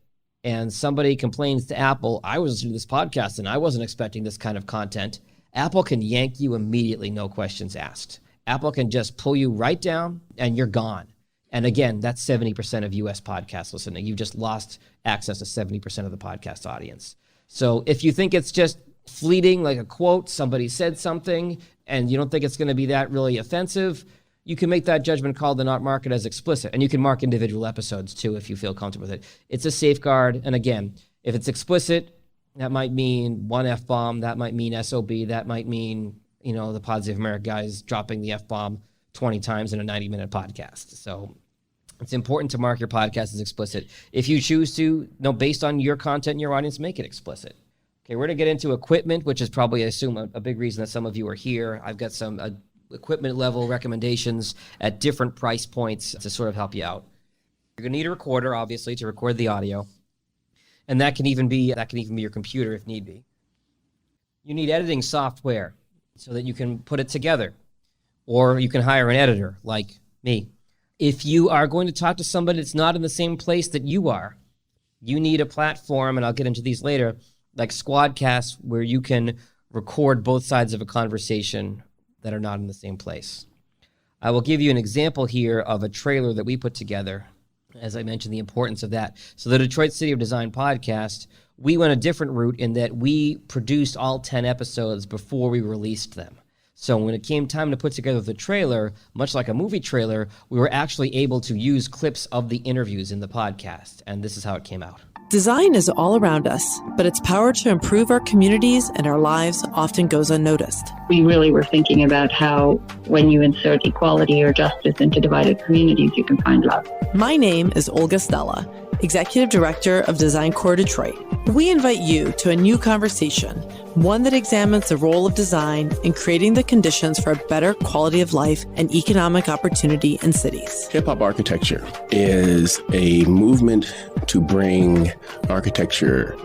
and somebody complains to Apple, I was listening to this podcast and I wasn't expecting this kind of content, Apple can yank you immediately, no questions asked. Apple can just pull you right down and you're gone. And again, that's 70% of US podcast listening. You've just lost access to 70% of the podcast audience. So if you think it's just fleeting, like a quote, somebody said something, and you don't think it's going to be that really offensive, you can make that judgment call to not mark it as explicit. And you can mark individual episodes too if you feel comfortable with it. It's a safeguard. And again, if it's explicit, that might mean one F-bomb, that might mean SOB, that might mean, the Pod Save America guys dropping the F-bomb 20 times in a 90-minute podcast. So it's important to mark your podcast as explicit. If you choose to, based on your content and your audience, make it explicit. Okay, we're going to get into equipment, which is probably, I assume, a big reason that some of you are here. I've got some equipment level recommendations at different price points to sort of help you out. You're going to need a recorder, obviously, to record the audio. And that can even be your computer if need be. You need editing software so that you can put it together. Or you can hire an editor like me. If you are going to talk to somebody that's not in the same place that you are, you need a platform, and I'll get into these later, like Squadcast, where you can record both sides of a conversation that are not in the same place. I will give you an example here of a trailer that we put together. As I mentioned, the importance of that. So the Detroit City of Design podcast, we went a different route in that we produced all 10 episodes before we released them. So when it came time to put together the trailer, much like a movie trailer, we were actually able to use clips of the interviews in the podcast. And this is how it came out. Design is all around us, but its power to improve our communities and our lives often goes unnoticed. We really were thinking about how when you insert equality or justice into divided communities, you can find love. My name is Olga Stella, Executive Director of Design Core Detroit. We invite you to a new conversation, one that examines the role of design in creating the conditions for a better quality of life and economic opportunity in cities. Hip-hop architecture is a movement to bring architecture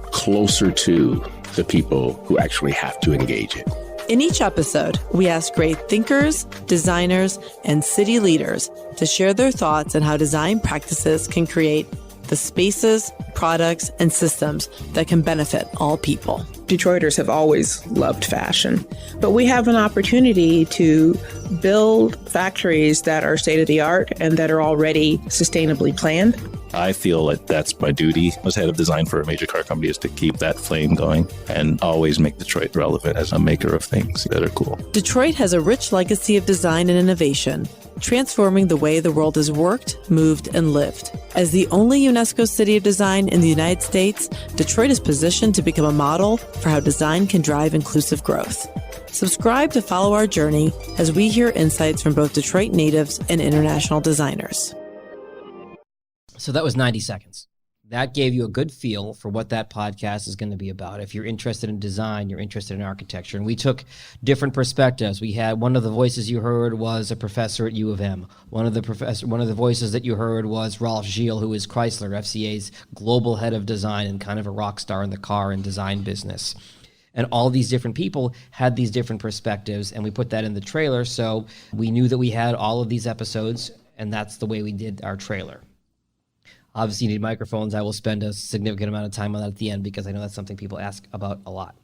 closer to the people who actually have to engage it. In each episode, we ask great thinkers, designers, and city leaders to share their thoughts on how design practices can create the spaces, products, and systems that can benefit all people. Detroiters have always loved fashion, but we have an opportunity to build factories that are state-of-the-art and that are already sustainably planned. I feel like that's my duty as head of design for a major car company, is to keep that flame going and always make Detroit relevant as a maker of things that are cool. Detroit has a rich legacy of design and innovation, transforming the way the world has worked, moved, and lived. As the only UNESCO City of Design in the United States, Detroit is positioned to become a model for how design can drive inclusive growth. Subscribe to follow our journey as we hear insights from both Detroit natives and international designers. So that was 90 seconds. That gave you a good feel for what that podcast is going to be about. If you're interested in design, you're interested in architecture. And we took different perspectives. We had one of the voices you heard was a professor at U of M. One of the voices that you heard was Rolf Gilles, who is Chrysler, FCA's global head of design and kind of a rock star in the car and design business. And all these different people had these different perspectives, and we put that in the trailer. So we knew that we had all of these episodes, and that's the way we did our trailer. Obviously, you need microphones. I will spend a significant amount of time on that at the end because I know that's something people ask about a lot.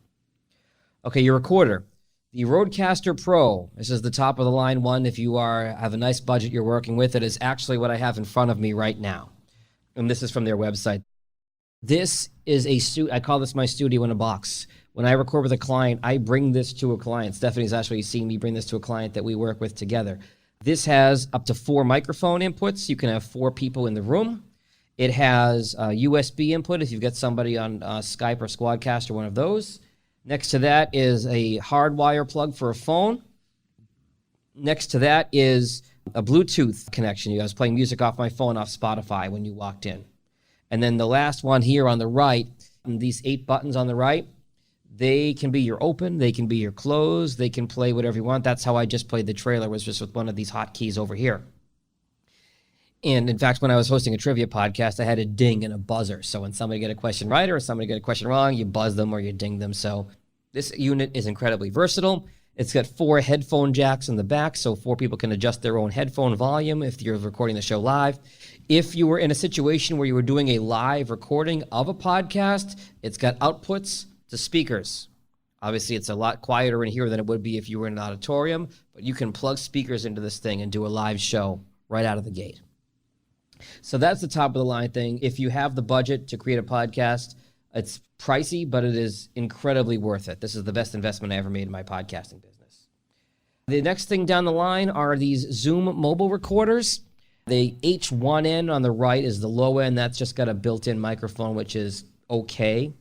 Okay, your recorder. The Roadcaster Pro. This is the top of the line one. If you have a nice budget you're working with, it is actually what I have in front of me right now. And this is from their website. This is I call this my studio in a box. When I record with a client, I bring this to a client. Stephanie's actually seen me bring this to a client that we work with together. This has up to 4 microphone inputs. You can have 4 people in the room. It has a USB input if you've got somebody on Skype or Squadcast or one of those. Next to that is a hardwire plug for a phone. Next to that is a Bluetooth connection. I was playing music off my phone off Spotify when you walked in. And then the last one here on the right, these 8 buttons on the right, they can be your open, they can be your close, they can play whatever you want. That's how I just played the trailer, was just with one of these hotkeys over here. And in fact, when I was hosting a trivia podcast, I had a ding and a buzzer. So when somebody get a question right or somebody get a question wrong, you buzz them or you ding them. So this unit is incredibly versatile. It's got 4 headphone jacks in the back, so 4 people can adjust their own headphone volume if you're recording the show live. If you were in a situation where you were doing a live recording of a podcast, it's got outputs to speakers. Obviously, it's a lot quieter in here than it would be if you were in an auditorium, but you can plug speakers into this thing and do a live show right out of the gate. So that's the top of the line thing. If you have the budget to create a podcast, it's pricey, but it is incredibly worth it. This is the best investment I ever made in my podcasting business. The next thing down the line are these Zoom mobile recorders. The H1N on the right is the low end. That's just got a built-in microphone, which is okay.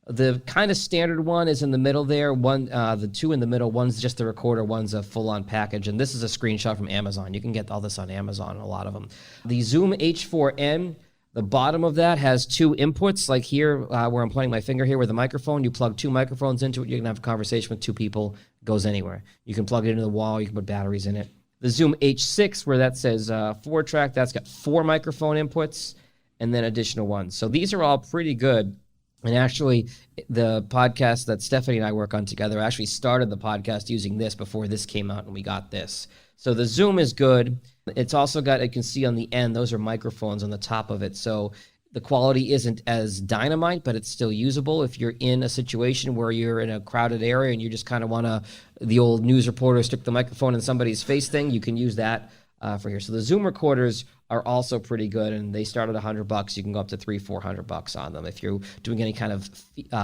The kind of standard one is in the middle there. The 2 in the middle, one's just the recorder, one's a full-on package. And this is a screenshot from Amazon. You can get all this on Amazon, a lot of them. The Zoom H4N, the bottom of that has 2 inputs, like here where I'm pointing my finger here with the microphone. You plug 2 microphones into it. You can have a conversation with 2 people. It goes anywhere. You can plug it into the wall. You can put batteries in it. The Zoom H6, where that says 4-track, that's got 4 microphone inputs and then additional ones. So these are all pretty good. And actually, the podcast that Stephanie and I work on together actually started the podcast using this before this came out and we got this. So the Zoom is good. It's also got, you can see on the end, those are microphones on the top of it. So the quality isn't as dynamite, but it's still usable. If you're in a situation where you're in a crowded area and you just kind of want to, the old news reporter stick the microphone in somebody's face thing, you can use that for here. So the Zoom recorders are also pretty good, and they start at $100. You can go up to $300-$400 on them if you're doing any kind of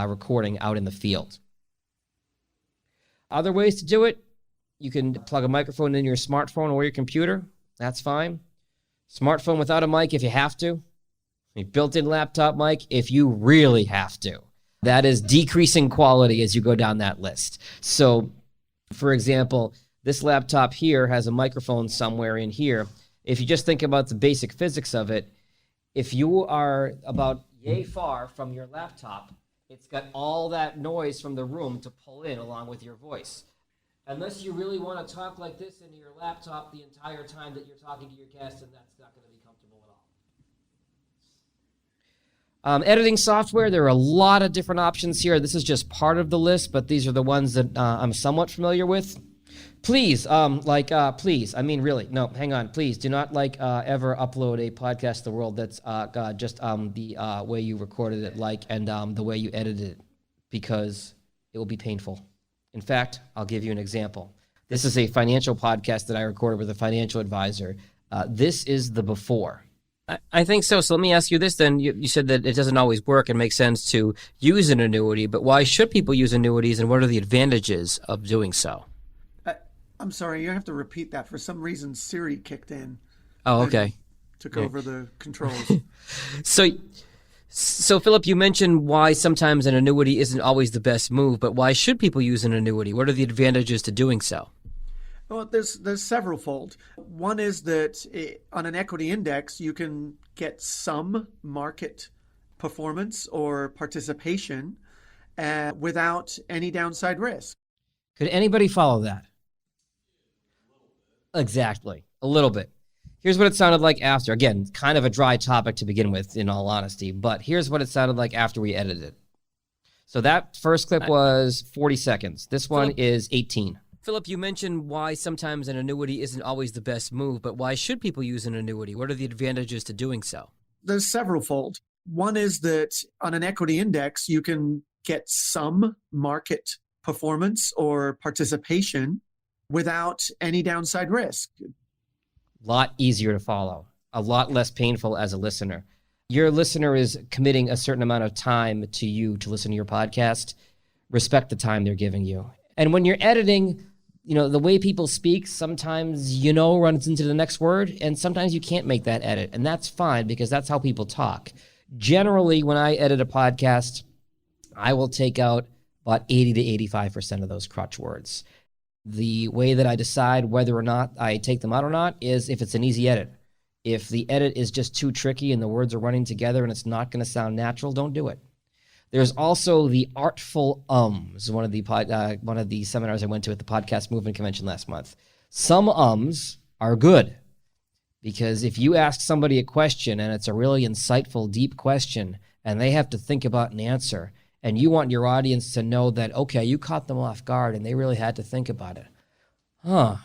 recording out in the field. Other ways to do it, you can plug a microphone in your smartphone or your computer. That's fine. Smartphone without a mic if you have to. A built-in laptop mic if you really have to. That is decreasing quality as you go down that list. So, for example, this laptop here has a microphone somewhere in here. If you just think about the basic physics of it, if you are about yay far from your laptop, it's got all that noise from the room to pull in along with your voice. Unless you really want to talk like this into your laptop the entire time that you're talking to your guest, and that's not going to be comfortable at all. Editing software, there are a lot of different options here. This is just part of the list, but these are the ones that I'm somewhat familiar with. Please, please, I mean, really, no, hang on, please, do not, ever upload a podcast to the world that's just the way you recorded it, and the way you edited it, because it will be painful. In fact, I'll give you an example. This is a financial podcast that I recorded with a financial advisor. This is the before. I think so. So let me ask you this then. You said that it doesn't always work and makes sense to use an annuity, but why should people use annuities, and what are the advantages of doing so? I'm sorry, you have to repeat that. For some reason, Siri kicked in. Oh, okay. Took over the controls. So Philip, you mentioned why sometimes an annuity isn't always the best move, but why should people use an annuity? What are the advantages to doing so? Well, there's several fold. One is that on an equity index, you can get some market performance or participation without any downside risk. Could anybody follow that? Exactly. A little bit. Here's what it sounded like after. Again, kind of a dry topic to begin with, in all honesty, but here's what it sounded like after we edited it. So that first clip was 40 seconds. This one is 18. Philip, you mentioned why sometimes an annuity isn't always the best move, but why should people use an annuity? What are the advantages to doing so? There's several fold. One is that on an equity index, you can get some market performance or participation without any downside risk. A lot easier to follow, a lot less painful as a listener. Your listener is committing a certain amount of time to you to listen to your podcast. Respect the time they're giving you. And when you're editing, the way people speak, sometimes runs into the next word, and sometimes you can't make that edit. And that's fine because that's how people talk. Generally, when I edit a podcast, I will take out about 80 to 85% of those crutch words. The way that I decide whether or not I take them out or not is if it's an easy edit. If the edit is just too tricky and the words are running together and it's not going to sound natural, don't do it. There's also the artful ums, one of the seminars I went to at the Podcast Movement Convention last month. Some ums are good because if you ask somebody a question and it's a really insightful, deep question and they have to think about an answer, and you want your audience to know that, okay, you caught them off guard and they really had to think about it. Wow,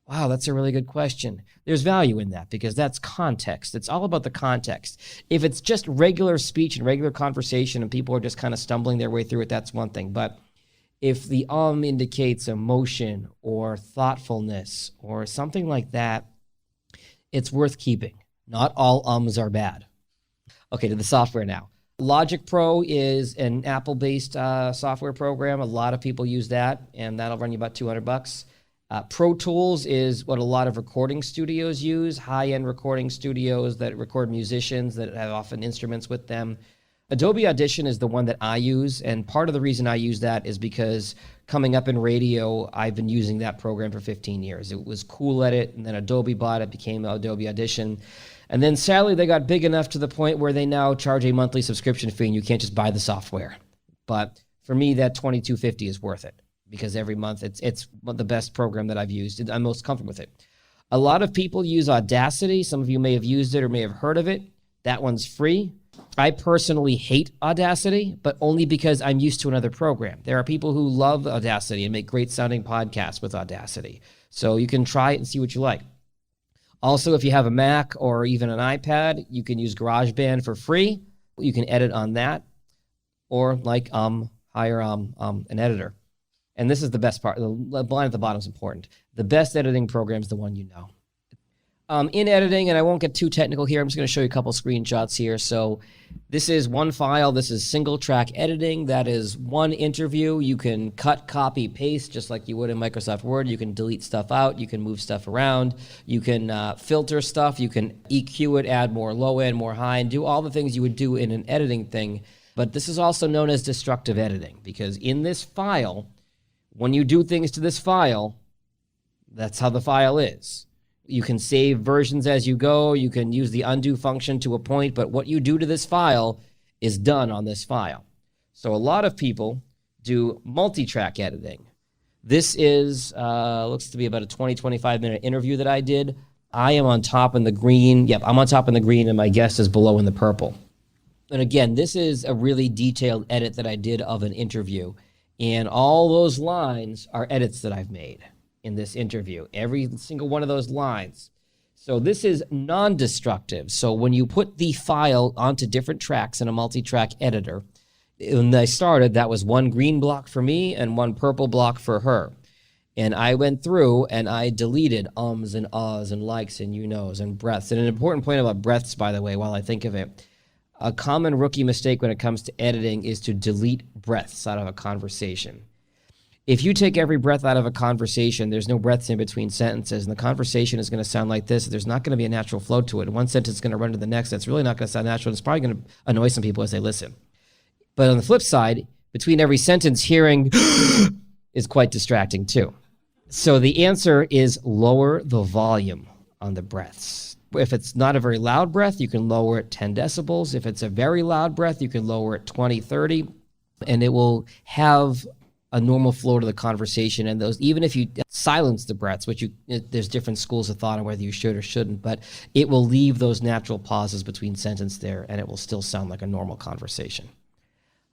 that's a really good question. There's value in that because that's context. It's all about the context. If it's just regular speech and regular conversation and people are just kind of stumbling their way through it, that's one thing. But if the indicates emotion or thoughtfulness or something like that, it's worth keeping. Not all ums are bad. Okay, to the software now. Logic Pro is an Apple-based software program. A lot of people use that, and that'll run you about $200. Pro Tools is what a lot of recording studios use, high-end recording studios that record musicians that have often instruments with them. Adobe Audition is the one that I use, and part of the reason I use that is because coming up in radio, I've been using that program for 15 years. It was cool at it, and then Adobe bought it, became Adobe Audition. And then sadly, they got big enough to the point where they now charge a monthly subscription fee and you can't just buy the software. But for me, that $22.50 is worth it because every month it's the best program that I've used. I'm most comfortable with it. A lot of people use Audacity. Some of you may have used it or may have heard of it. That one's free. I personally hate Audacity, but only because I'm used to another program. There are people who love Audacity and make great sounding podcasts with Audacity. So you can try it and see what you like. Also, if you have a Mac or even an iPad, you can use GarageBand for free. You can edit on that, or hire an editor. And this is the best part. The line at the bottom is important. The best editing program is the one you know. In editing, and I won't get too technical here, I'm just going to show you a couple screenshots here. So this is one file. This is single track editing. That is one interview. You can cut, copy, paste just like you would in Microsoft Word. You can delete stuff out. You can move stuff around. You can filter stuff. You can EQ it, add more low end, more high, and do all the things you would do in an editing thing. But this is also known as destructive editing because in this file, when you do things to this file, that's how the file is. You can save versions as you go. You can use the undo function to a point, but what you do to this file is done on this file. So a lot of people do multi-track editing. This is, looks to be about a 20-25 minute interview that I did. I am on top in the green. Yep, I'm on top in the green and my guest is below in the purple. And again, this is a really detailed edit that I did of an interview. And all those lines are edits that I've made in this interview, every single one of those lines. So this is non-destructive. So when you put the file onto different tracks in a multi-track editor, when I started, that was one green block for me and one purple block for her. And I went through and I deleted ums and ahs and likes and you knows and breaths. And an important point about breaths, by the way, while I think of it, a common rookie mistake when it comes to editing is to delete breaths out of a conversation. If you take every breath out of a conversation, there's no breaths in between sentences, and the conversation is going to sound like this. There's not going to be a natural flow to it. One sentence is going to run to the next. That's really not going to sound natural. It's probably going to annoy some people as they listen. But on the flip side, between every sentence, hearing is quite distracting too. So the answer is lower the volume on the breaths. If it's not a very loud breath, you can lower it 10 decibels. If it's a very loud breath, you can lower it 20, 30, and it will have a normal flow to the conversation. And those, even if you silence the breaths, which there's different schools of thought on whether you should or shouldn't, but it will leave those natural pauses between sentences there, and it will still sound like a normal conversation.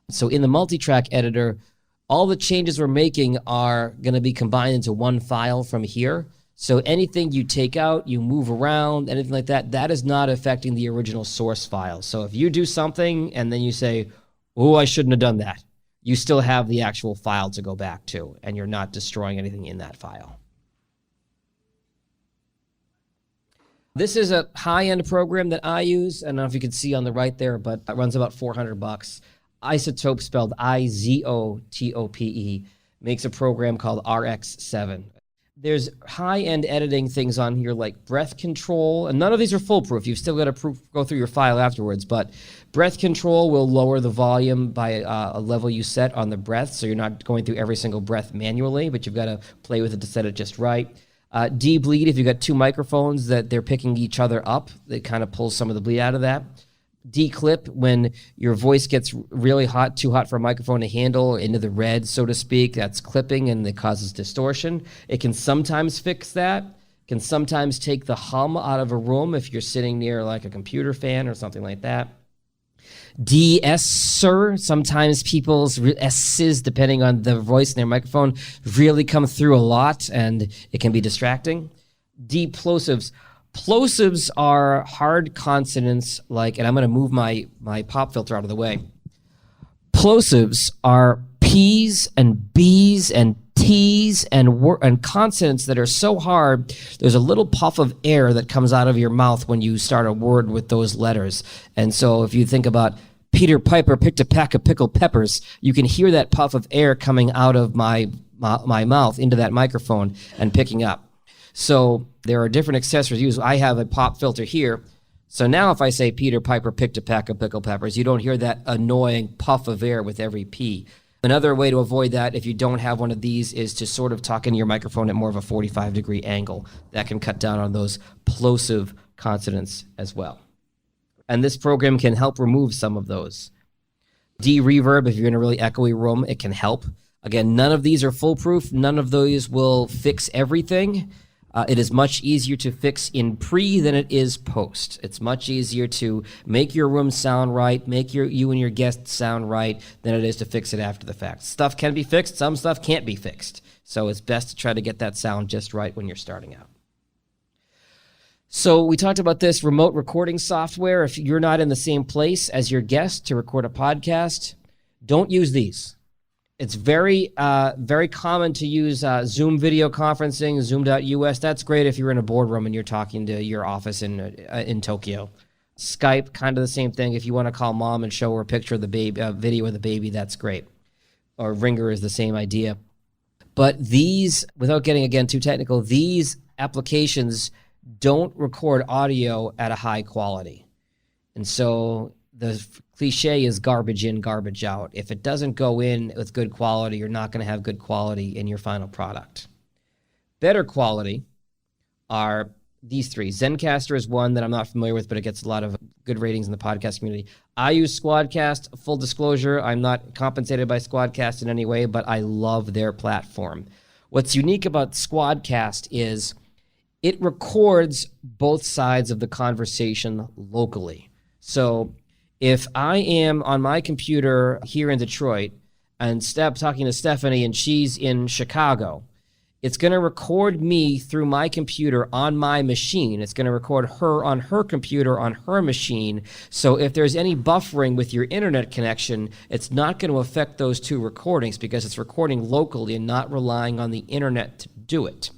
So in the multi-track editor, all the changes we're making are going to be combined into one file from here. So anything you take out, you move around, anything like that, that is not affecting the original source file. So if you do something and then you say, oh, I shouldn't have done that, you still have the actual file to go back to, and you're not destroying anything in that file. This is a high-end program that I use. I don't know if you can see on the right there, but it runs about $400. Izotope, spelled Izotope, makes a program called RX7. There's high-end editing things on here like breath control, and none of these are foolproof. You've still got to go through your file afterwards, but breath control will lower the volume by a level you set on the breath, so you're not going through every single breath manually, but you've got to play with it to set it just right. De-bleed, if you've got two microphones that they're picking each other up, it kind of pulls some of the bleed out of that. Declip, when your voice gets really hot, too hot for a microphone to handle, into the red, so to speak, that's clipping and it causes distortion. It can sometimes fix that. Can sometimes take the hum out of a room if you're sitting near like a computer fan or something like that. De-esser, sometimes people's S's, depending on the voice in their microphone, really come through a lot and it can be distracting. De-plosives. Plosives are hard consonants like, and I'm going to move my pop filter out of the way. Plosives are P's and B's and T's and consonants that are so hard, there's a little puff of air that comes out of your mouth when you start a word with those letters. And so if you think about Peter Piper picked a pack of pickled peppers, you can hear that puff of air coming out of my mouth into that microphone and picking up. So there are different accessories used. I have a pop filter here. So now if I say Peter Piper picked a pack of pickled peppers, you don't hear that annoying puff of air with every P. Another way to avoid that, if you don't have one of these, is to sort of talk into your microphone at more of a 45-degree angle. That can cut down on those plosive consonants as well. And this program can help remove some of those. De-reverb, if you're in a really echoey room, it can help. Again, none of these are foolproof. None of those will fix everything. It is much easier to fix in pre than it is post. It's much easier to make your room sound right, make you and your guests sound right, than it is to fix it after the fact. Stuff can be fixed, some stuff can't be fixed. So it's best to try to get that sound just right when you're starting out. So we talked about this remote recording software. If you're not in the same place as your guest to record a podcast, don't use these. It's very common to use Zoom video conferencing, Zoom.us. That's great if you're in a boardroom and you're talking to your office in Tokyo. Skype, kind of the same thing. If you want to call mom and show her a picture of the baby, video of the baby, that's great. Or Ringer is the same idea. But these, without getting, again, too technical, these applications don't record audio at a high quality. And so the cliche is garbage in, garbage out. If it doesn't go in with good quality, you're not going to have good quality in your final product. Better quality are these three. Zencastr is one that I'm not familiar with, but it gets a lot of good ratings in the podcast community. I use Squadcast. Full disclosure, I'm not compensated by Squadcast in any way, but I love their platform. What's unique about Squadcast is it records both sides of the conversation locally. So if I am on my computer here in Detroit and talking to Stephanie and she's in Chicago, it's going to record me through my computer on my machine. It's going to record her on her computer on her machine. So if there's any buffering with your internet connection, it's not going to affect those two recordings because it's recording locally and not relying on the internet to do it.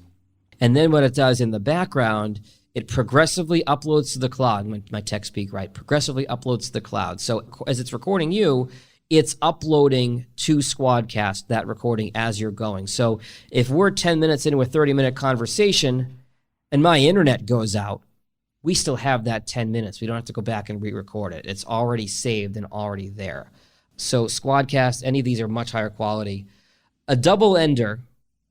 And then what it does in the background, it progressively uploads to the cloud. My tech speak right. Progressively uploads to the cloud. So as it's recording you, it's uploading to Squadcast that recording as you're going. So if we're 10 minutes into a 30-minute conversation and my internet goes out, we still have that 10 minutes. We don't have to go back and re-record it. It's already saved and already there. So Squadcast, any of these are much higher quality. A double ender,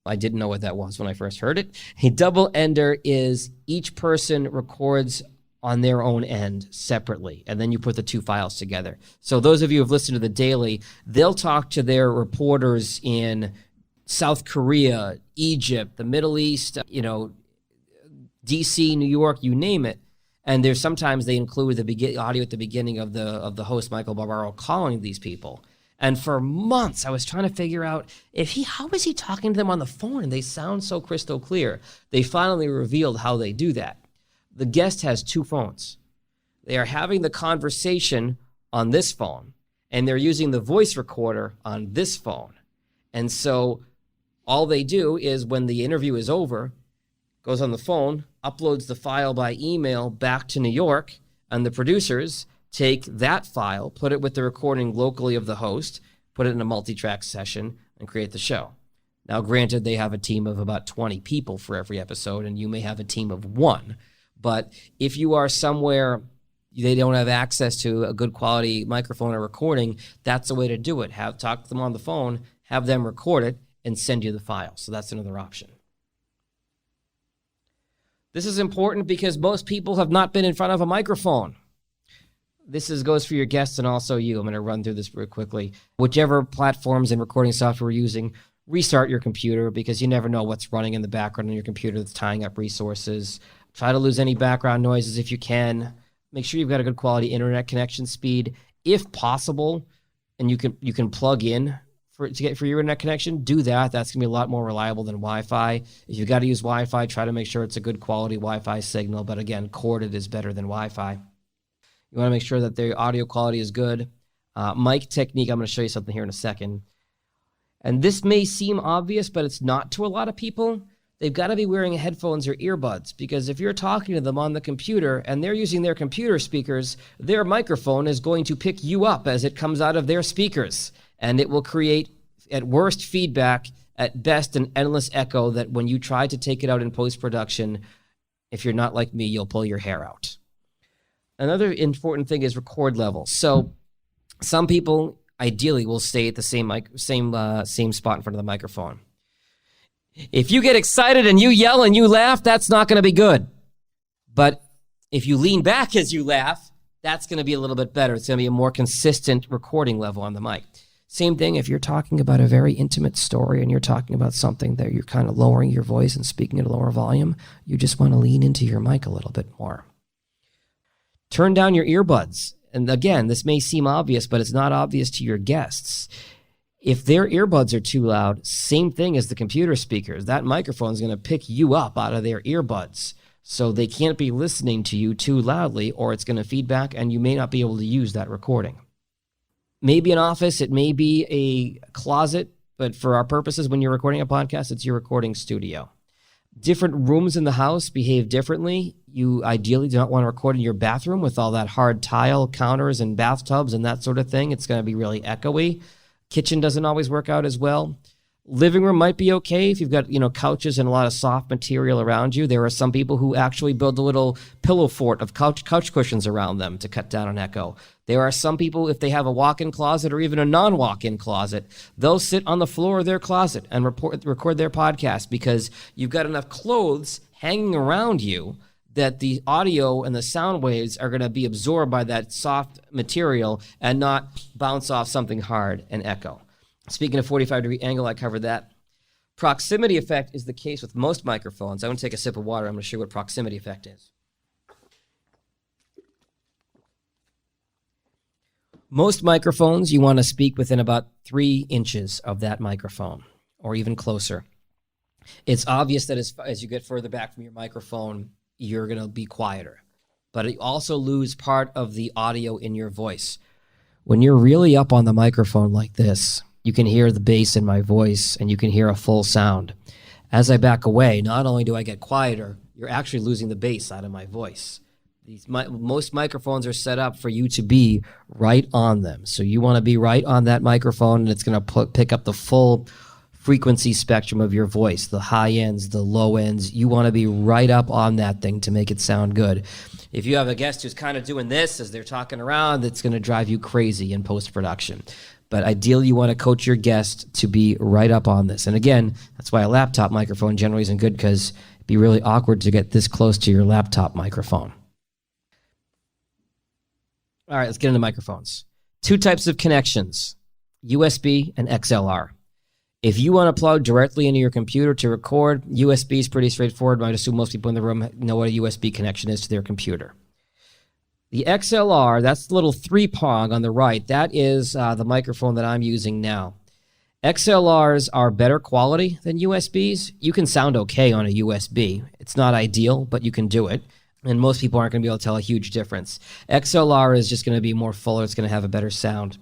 I didn't know what that was when I first heard it. A double ender is each person records on their own end separately, and then you put the two files together. So those of you who have listened to the Daily, they'll talk to their reporters in South Korea, Egypt, the Middle East, DC, New York, you name it. And there's sometimes they include the audio at the beginning of the host, Michael Barbaro, calling these people. And for months, I was trying to figure out how is he talking to them on the phone? And they sound so crystal clear. They finally revealed how they do that. The guest has two phones. They are having the conversation on this phone, and they're using the voice recorder on this phone. And so all they do is when the interview is over, goes on the phone, uploads the file by email back to New York, and the producers take that file, put it with the recording locally of the host, put it in a multi-track session, and create the show. Now, granted, they have a team of about 20 people for every episode, and you may have a team of one. But if you are somewhere they don't have access to a good quality microphone or recording, that's the way to do it. Talk to them on the phone, have them record it, and send you the file. So that's another option. This is important because most people have not been in front of a microphone. This goes for your guests and also you. I'm going to run through this real quickly. Whichever platforms and recording software you're using, restart your computer because you never know what's running in the background on your computer that's tying up resources. Try to lose any background noises if you can. Make sure you've got a good quality internet connection speed. If possible, and you can plug in for your internet connection, do that. That's going to be a lot more reliable than Wi-Fi. If you've got to use Wi-Fi, try to make sure it's a good quality Wi-Fi signal. But again, corded is better than Wi-Fi. You want to make sure that the audio quality is good. Mic technique, I'm going to show you something here in a second. And this may seem obvious, but it's not to a lot of people. They've got to be wearing headphones or earbuds because if you're talking to them on the computer and they're using their computer speakers, their microphone is going to pick you up as it comes out of their speakers. And it will create, at worst, feedback, at best, an endless echo that when you try to take it out in post-production, if you're not like me, you'll pull your hair out. Another important thing is record level. So some people ideally will stay at the same spot in front of the microphone. If you get excited and you yell and you laugh, that's not going to be good. But if you lean back as you laugh, that's going to be a little bit better. It's going to be a more consistent recording level on the mic. Same thing if you're talking about a very intimate story and you're talking about something that you're kind of lowering your voice and speaking at a lower volume, you just want to lean into your mic a little bit more. Turn down your earbuds. And again, this may seem obvious, but it's not obvious to your guests. If their earbuds are too loud, same thing as the computer speakers. That microphone is going to pick you up out of their earbuds. So they can't be listening to you too loudly or it's going to feedback and you may not be able to use that recording. Maybe an office, it may be a closet, but for our purposes, when you're recording a podcast, it's your recording studio. Different rooms in the house behave differently. You ideally do not want to record in your bathroom with all that hard tile counters and bathtubs and that sort of thing. It's going to be really echoey. Kitchen doesn't always work out as well. Living room might be okay if you've got, couches and a lot of soft material around you. There are some people who actually build a little pillow fort of couch cushions around them to cut down on echo. There are some people, if they have a walk-in closet or even a non-walk-in closet, they'll sit on the floor of their closet and record their podcast because you've got enough clothes hanging around you that the audio and the sound waves are going to be absorbed by that soft material and not bounce off something hard and echo. Speaking of 45-degree angle, I covered that. Proximity effect is the case with most microphones. I'm going to take a sip of water. I'm going to show you what proximity effect is. Most microphones, you want to speak within about 3 inches of that microphone or even closer. It's obvious that as you get further back from your microphone, you're going to be quieter. But you also lose part of the audio in your voice. When you're really up on the microphone like this, you can hear the bass in my voice and you can hear a full sound. As I back away, not only do I get quieter, you're actually losing the bass out of my voice. Most microphones are set up for you to be right on them. So you want to be right on that microphone, and it's going to pick up the full frequency spectrum of your voice, the high ends, the low ends. You want to be right up on that thing to make it sound good. If you have a guest who's kind of doing this as they're talking around, it's going to drive you crazy in post-production. But ideally, you want to coach your guest to be right up on this. And again, that's why a laptop microphone generally isn't good, because it'd be really awkward to get this close to your laptop microphone. All right, let's get into microphones. 2 types of connections, USB and XLR. If you want to plug directly into your computer to record, USB is pretty straightforward. I'd assume most people in the room know what a USB connection is to their computer. The XLR, that's the little 3-prong on the right. That is the microphone that I'm using now. XLRs are better quality than USBs. You can sound okay on a USB. It's not ideal, but you can do it. And most people aren't going to be able to tell a huge difference. XLR is just going to be more fuller. It's going to have a better sound.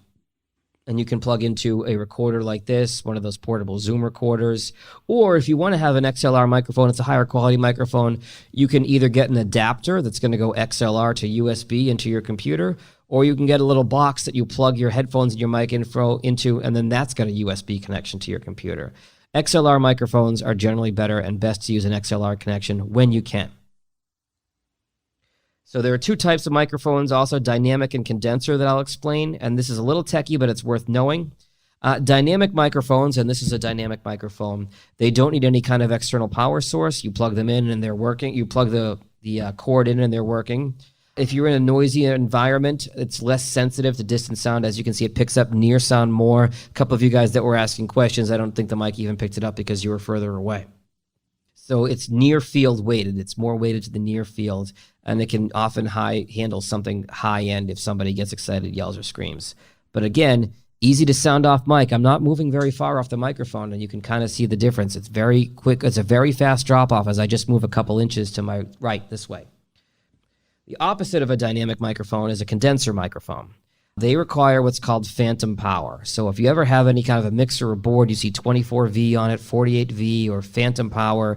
And you can plug into a recorder like this, one of those portable Zoom recorders. Or if you want to have an XLR microphone, it's a higher quality microphone, you can either get an adapter that's going to go XLR to USB into your computer, or you can get a little box that you plug your headphones and your mic info into, and then that's got a USB connection to your computer. XLR microphones are generally better, and best to use an XLR connection when you can. So there are 2 types of microphones, also dynamic and condenser, that I'll explain. And this is a little techie, but it's worth knowing. Dynamic microphones, and this is a dynamic microphone, they don't need any kind of external power source. You plug them in and they're working. You plug the cord in and they're working. If you're in a noisy environment, it's less sensitive to distant sound. As you can see, it picks up near sound more. A couple of you guys that were asking questions, I don't think the mic even picked it up because you were further away. So it's near field weighted. It's more weighted to the near field, and it can often handle something high end if somebody gets excited, yells, or screams. But again, easy to sound off mic. I'm not moving very far off the microphone, and you can kind of see the difference. It's very quick. It's a very fast drop off as I just move a couple inches to my right this way. The opposite of a dynamic microphone is a condenser microphone. They require what's called phantom power. So if you ever have any kind of a mixer or board, you see 24V on it, 48V, or phantom power,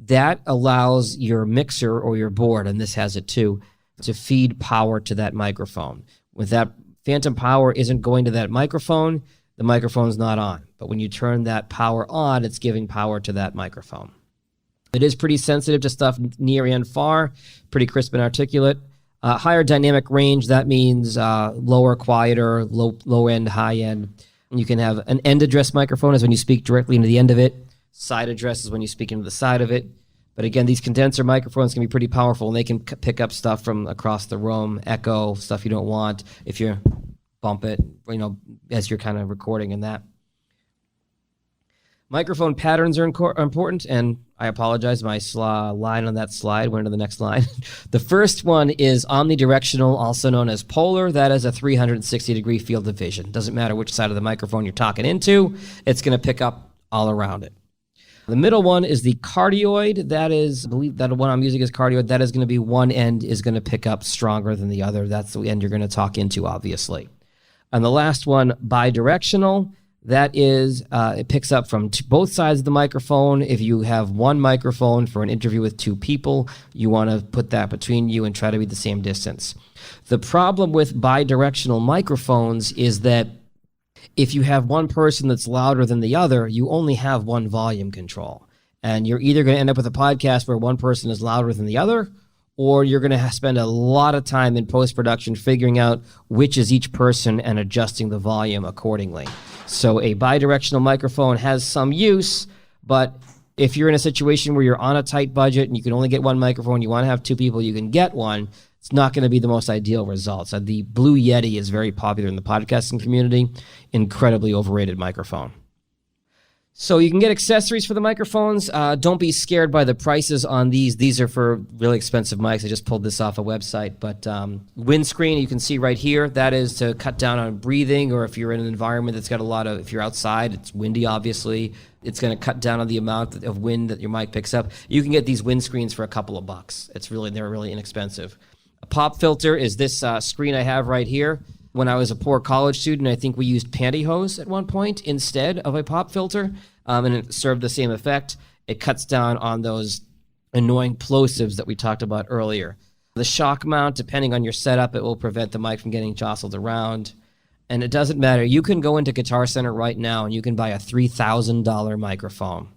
that allows your mixer or your board, and this has it too, to feed power to that microphone. With that phantom power isn't going to that microphone, the microphone's not on. But when you turn that power on, it's giving power to that microphone. It is pretty sensitive to stuff near and far, pretty crisp and articulate. Higher dynamic range, that means lower, quieter, low end, high end. And you can have an end address microphone is when you speak directly into the end of it. Side address is when you speak into the side of it. But again, these condenser microphones can be pretty powerful, and they can pick up stuff from across the room, echo, stuff you don't want if you bump it, as you're kind of recording in that. Microphone patterns are important, and I apologize, my line on that slide went to the next line. The first one is omnidirectional, also known as polar. That is a 360-degree field of vision. Doesn't matter which side of the microphone you're talking into, it's going to pick up all around it. The middle one is the cardioid. That is, I believe that one I'm using is cardioid. That is going to be one end is going to pick up stronger than the other. That's the end you're going to talk into, obviously. And the last one, bidirectional. That is, it picks up from both sides of the microphone. If you have one microphone for an interview with 2 people, you want to put that between you and try to be the same distance. The problem with bidirectional microphones is that if you have one person that's louder than the other, you only have one volume control. And you're either going to end up with a podcast where one person is louder than the other, or you're going to spend a lot of time in post-production figuring out which is each person and adjusting the volume accordingly. So a bidirectional microphone has some use, but if you're in a situation where you're on a tight budget and you can only get one microphone, you want to have 2 people, you can get one. It's not going to be the most ideal results. The Blue Yeti is very popular in the podcasting community. Incredibly overrated microphone. So you can get accessories for the microphones. Don't be scared by the prices on these. These are for really expensive mics. I just pulled this off a website. But windscreen, you can see right here, that is to cut down on breathing, or if you're in an environment that's got a lot of, if you're outside, it's windy, obviously. It's going to cut down on the amount of wind that your mic picks up. You can get these windscreens for a couple of bucks. They're really inexpensive. A pop filter is this screen I have right here. When I was a poor college student, I think we used pantyhose at one point instead of a pop filter, and it served the same effect. It cuts down on those annoying plosives that we talked about earlier. The shock mount, depending on your setup, it will prevent the mic from getting jostled around. And it doesn't matter. You can go into Guitar Center right now and you can buy a $3,000 microphone.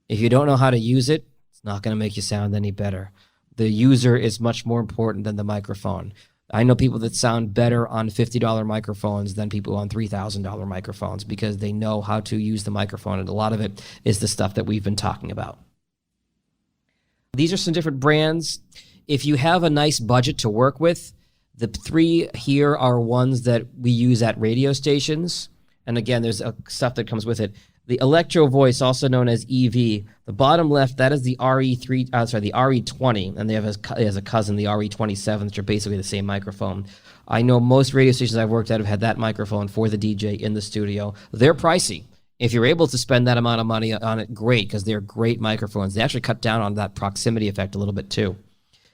If you don't know how to use it, it's not going to make you sound any better. The user is much more important than the microphone. I know people that sound better on $50 microphones than people on $3,000 microphones because they know how to use the microphone, and a lot of it is the stuff that we've been talking about. These are some different brands. If you have a nice budget to work with, the three here are ones that we use at radio stations. And again, there's stuff that comes with it. The Electro Voice, also known as EV, the bottom left, that is the the RE20, and they have as a cousin, the RE27, which are basically the same microphone. I know most radio stations I've worked at have had that microphone for the DJ in the studio. They're pricey. If you're able to spend that amount of money on it, great, because they're great microphones. They actually cut down on that proximity effect a little bit too.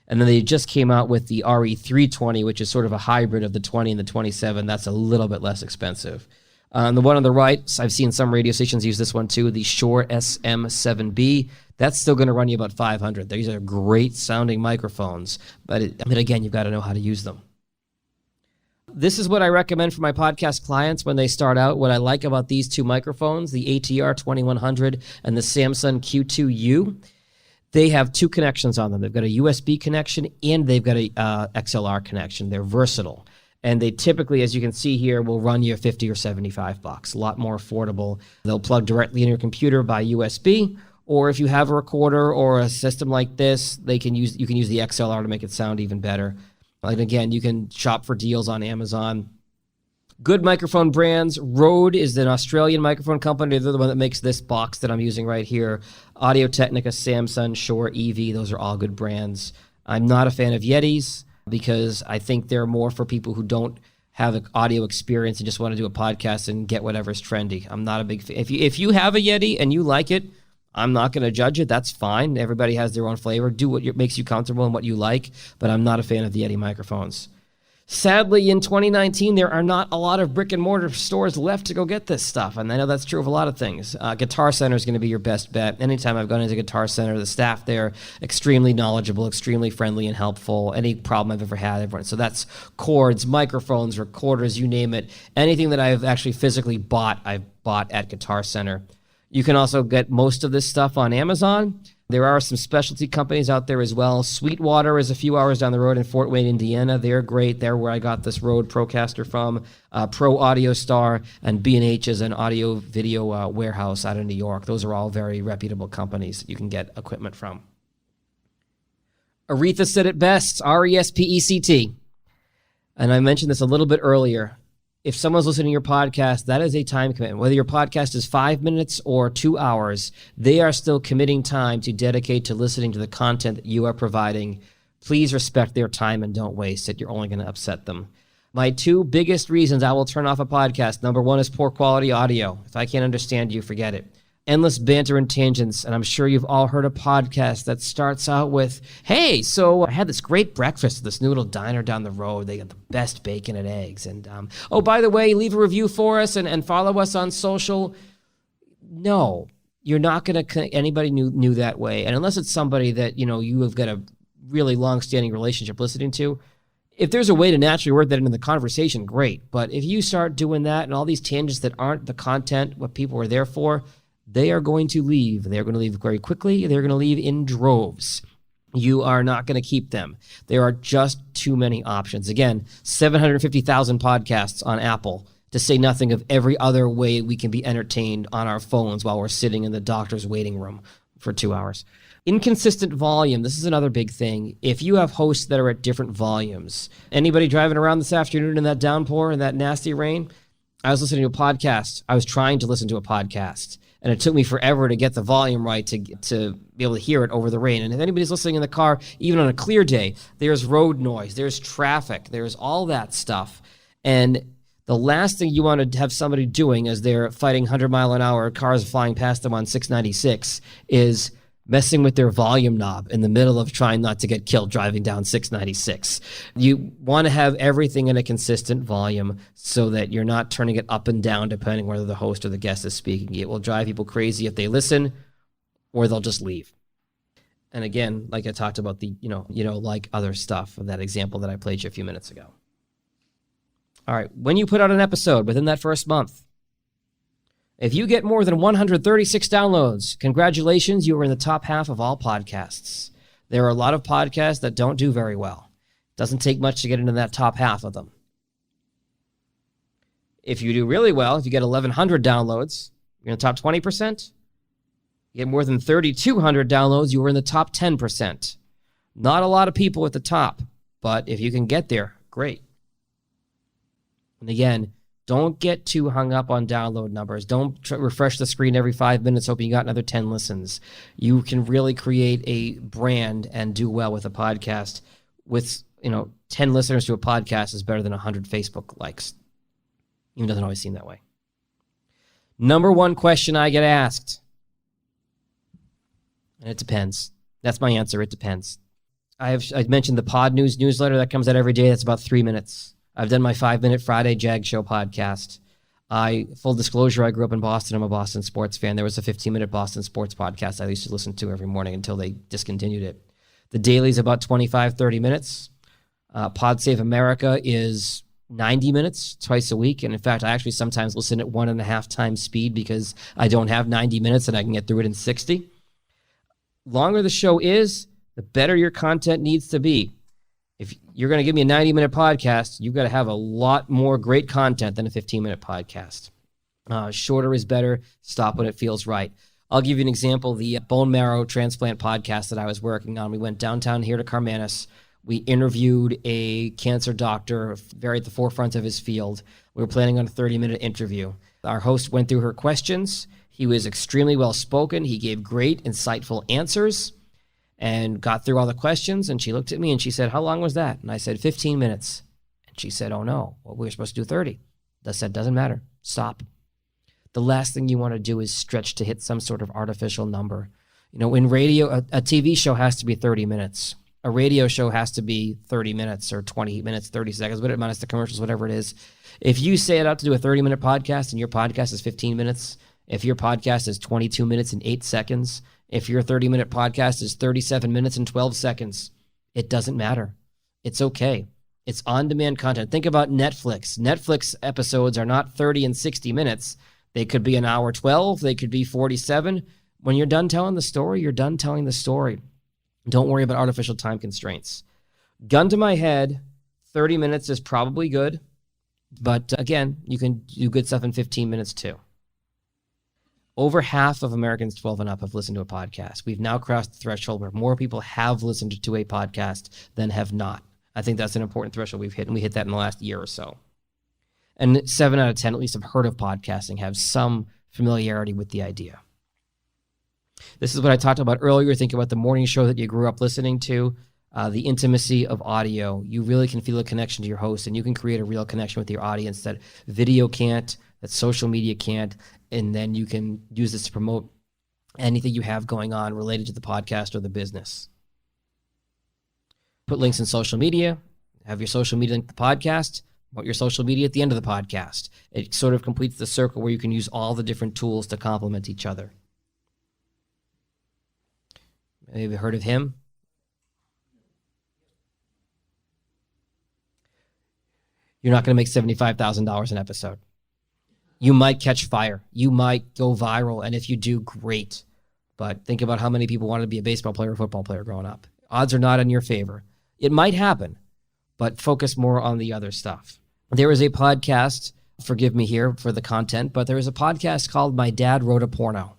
And then they just came out with the RE320, which is sort of a hybrid of the 20 and the 27. That's a little bit less expensive. The one on the right, I've seen some radio stations use this one too, the Shure SM7B. That's still going to run you about $500. These are great sounding microphones, but again, you've got to know how to use them. This is what I recommend for my podcast clients when they start out. What I like about these two microphones, the ATR 2100 and the Samsung Q2U, they have two connections on them. They've got a USB connection and they've got a XLR connection. They're versatile. And they typically, as you can see here, will run you $50 or $75. A lot more affordable. They'll plug directly in your computer by USB, or if you have a recorder or a system like this, you can use the XLR to make it sound even better. And again, you can shop for deals on Amazon. Good microphone brands. Rode is an Australian microphone company. They're the one that makes this box that I'm using right here. Audio-Technica, Samsung, Shure, EV, those are all good brands. I'm not a fan of Yetis, because I think they're more for people who don't have an audio experience and just want to do a podcast and get whatever's trendy. I'm not a big fan. If you have a Yeti and you like it, I'm not going to judge it. That's fine. Everybody has their own flavor. Do what makes you comfortable and what you like, but I'm not a fan of the Yeti microphones. Sadly, in 2019, there are not a lot of brick and mortar stores left to go get this stuff. And I know that's true of a lot of things. Guitar Center is going to be your best bet. Anytime I've gone into Guitar Center, the staff there, extremely knowledgeable, extremely friendly and helpful. Any problem I've ever had, everyone. So that's cords, microphones, recorders, you name it. Anything that I've actually physically bought, I've bought at Guitar Center. You can also get most of this stuff on Amazon. There are some specialty companies out there as well. Sweetwater is a few hours down the road in Fort Wayne, Indiana. They're great. They're where I got this Rode Procaster from. Pro Audio Star and B&H is an audio video warehouse out of New York. Those are all very reputable companies that you can get equipment from. Aretha said it best, RESPECT. And I mentioned this a little bit earlier. If someone's listening to your podcast, that is a time commitment. Whether your podcast is 5 minutes or 2 hours, they are still committing time to dedicate to listening to the content that you are providing. Please respect their time and don't waste it. You're only going to upset them. My two biggest reasons I will turn off a podcast. Number one is poor quality audio. If I can't understand you, forget it. Endless banter and tangents, and I'm sure you've all heard a podcast that starts out with, hey, so I had this great breakfast at this new little diner down the road. They got the best bacon and eggs. And, oh, by the way, leave a review for us and follow us on social. No, you're not going to connect anybody new that way. And unless it's somebody that, you have got a really long-standing relationship listening to, if there's a way to naturally work that into the conversation, great. But if you start doing that and all these tangents that aren't the content, what people are there for, they are going to leave. They're going to leave very quickly. They're going to leave in droves. You are not going to keep them. There are just too many options. Again, 750,000 podcasts on Apple, to say nothing of every other way we can be entertained on our phones while we're sitting in the doctor's waiting room for 2 hours. Inconsistent volume. This is another big thing. If you have hosts that are at different volumes, anybody driving around this afternoon in that downpour and that nasty rain? I was listening to a podcast. I was trying to listen to a podcast. And it took me forever to get the volume right to be able to hear it over the rain. And if anybody's listening in the car, even on a clear day, there's road noise, there's traffic, there's all that stuff. And the last thing you want to have somebody doing as they're fighting 100-mile-an-hour cars flying past them on 696 is messing with their volume knob in the middle of trying not to get killed driving down 696. You want to have everything in a consistent volume so that you're not turning it up and down depending whether the host or the guest is speaking. It will drive people crazy if they listen, or they'll just leave. And again, like I talked about the, like other stuff of that example that I played you a few minutes ago. All right. When you put out an episode within that first month, if you get more than 136 downloads, congratulations, you are in the top half of all podcasts. There are a lot of podcasts that don't do very well. It doesn't take much to get into that top half of them. If you do really well, if you get 1,100 downloads, you're in the top 20%. You get more than 3,200 downloads, you are in the top 10%. Not a lot of people at the top, but if you can get there, great. And again, don't get too hung up on download numbers. Don't refresh the screen every 5 minutes hoping you got another 10 listens. You can really create a brand and do well with a podcast. With 10 listeners to a podcast is better than 100 Facebook likes. Even doesn't always seem that way. Number one question I get asked, and it depends. That's my answer. It depends. I've mentioned the Pod News newsletter that comes out every day. That's about 3 minutes. I've done my 5-minute Friday Jag Show podcast. Full disclosure, I grew up in Boston. I'm a Boston sports fan. There was a 15-minute Boston sports podcast I used to listen to every morning until they discontinued it. The daily's about 25, 30 minutes. Pod Save America is 90 minutes twice a week. And in fact, I actually sometimes listen at 1.5 times speed because I don't have 90 minutes and I can get through it in 60. Longer the show is, the better your content needs to be. If you're going to give me a 90-minute podcast, you've got to have a lot more great content than a 15-minute podcast. Shorter is better. Stop when it feels right. I'll give you an example. The bone marrow transplant podcast that I was working on, we went downtown here to Carmanis. We interviewed a cancer doctor very at the forefront of his field. We were planning on a 30-minute interview. Our host went through her questions. He was extremely well-spoken. He gave great, insightful answers and got through all the questions. And she looked at me and she said, "How long was that?" And I said, 15 minutes. And she said, "Oh no, well, we were supposed to do 30. I said, "Doesn't matter. Stop." The last thing you want to do is stretch to hit some sort of artificial number. In radio, a TV show has to be 30 minutes. A radio show has to be 30 minutes or 20 minutes, 30 seconds, whatever, minus the commercials, whatever it is. If you say it out to do a 30-minute podcast and your podcast is 15 minutes, if your podcast is 22 minutes and 8 seconds, if your 30-minute podcast is 37 minutes and 12 seconds, it doesn't matter. It's okay. It's on-demand content. Think about Netflix. Netflix episodes are not 30 and 60 minutes. They could be an hour 12. They could be 47. When you're done telling the story, you're done telling the story. Don't worry about artificial time constraints. Gun to my head, 30 minutes is probably good. But again, you can do good stuff in 15 minutes too. Over half of Americans 12 and up have listened to a podcast. We've now crossed the threshold where more people have listened to a podcast than have not. I think that's an important threshold we've hit, and we hit that in the last year or so. And 7 out of 10 at least have heard of podcasting, have some familiarity with the idea. This is what I talked about earlier. Think about the morning show that you grew up listening to, the intimacy of audio. You really can feel a connection to your host, and you can create a real connection with your audience that video can't, that social media can't, and then you can use this to promote anything you have going on related to the podcast or the business. Put links in social media, have your social media link to the podcast, promote your social media at the end of the podcast. It sort of completes the circle where you can use all the different tools to complement each other. Have you heard of him? You're not going to make $75,000 an episode. You might catch fire. You might go viral. And if you do, great. But think about how many people wanted to be a baseball player or football player growing up. Odds are not in your favor. It might happen, but focus more on the other stuff. There is a podcast, forgive me here for the content, but there is a podcast called My Dad Wrote a Porno.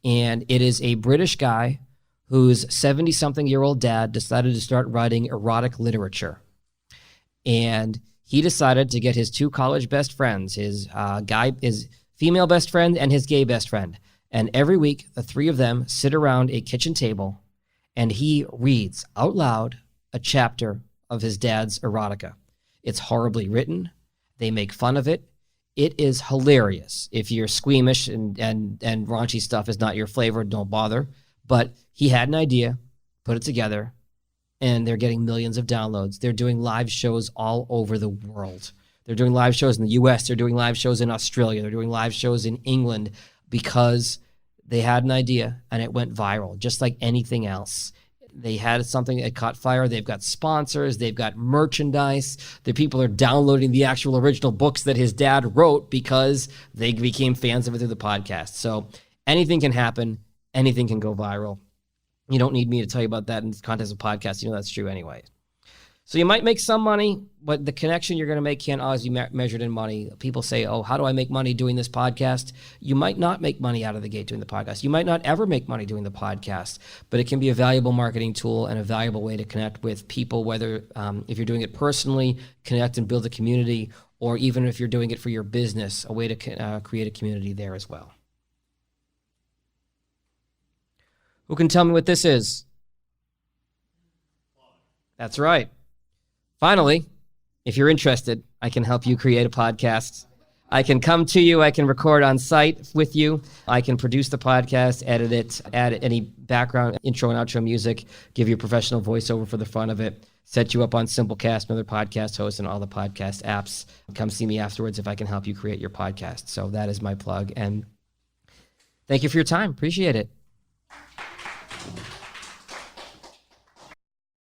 And it is a British guy whose 70-something-year-old dad decided to start writing erotic literature. And he decided to get his 2 college best friends, his female best friend and his gay best friend. And every week, the 3 of them sit around a kitchen table and he reads out loud a chapter of his dad's erotica. It's horribly written. They make fun of it. It is hilarious. If you're squeamish and raunchy stuff is not your flavor, don't bother. But he had an idea, put it together, and they're getting millions of downloads. They're doing live shows all over the world. They're doing live shows in the US. They're doing live shows in Australia. They're doing live shows in England because They had an idea and it went viral, just like anything else. They had something that caught fire. They've got sponsors. They've got merchandise. The people are downloading the actual original books that his dad wrote because they became fans of it through the podcast. So anything can happen. Anything can go viral. You don't need me to tell you about that in the context of podcasts. You know that's true anyway. So you might make some money, but the connection you're going to make can't always be measured in money. People say, oh, how do I make money doing this podcast? You might not make money out of the gate doing the podcast. You might not ever make money doing the podcast, but it can be a valuable marketing tool and a valuable way to connect with people, whether if you're doing it personally, connect and build a community, or even if you're doing it for your business, a way to create a community there as well. Who can tell me what this is? That's right. Finally, if you're interested, I can help you create a podcast. I can come to you. I can record on site with you. I can produce the podcast, edit it, add any background, intro and outro music, give you a professional voiceover for the front of it, set you up on Simplecast, another podcast host, and all the podcast apps. Come see me afterwards if I can help you create your podcast. So that is my plug. And thank you for your time. Appreciate it.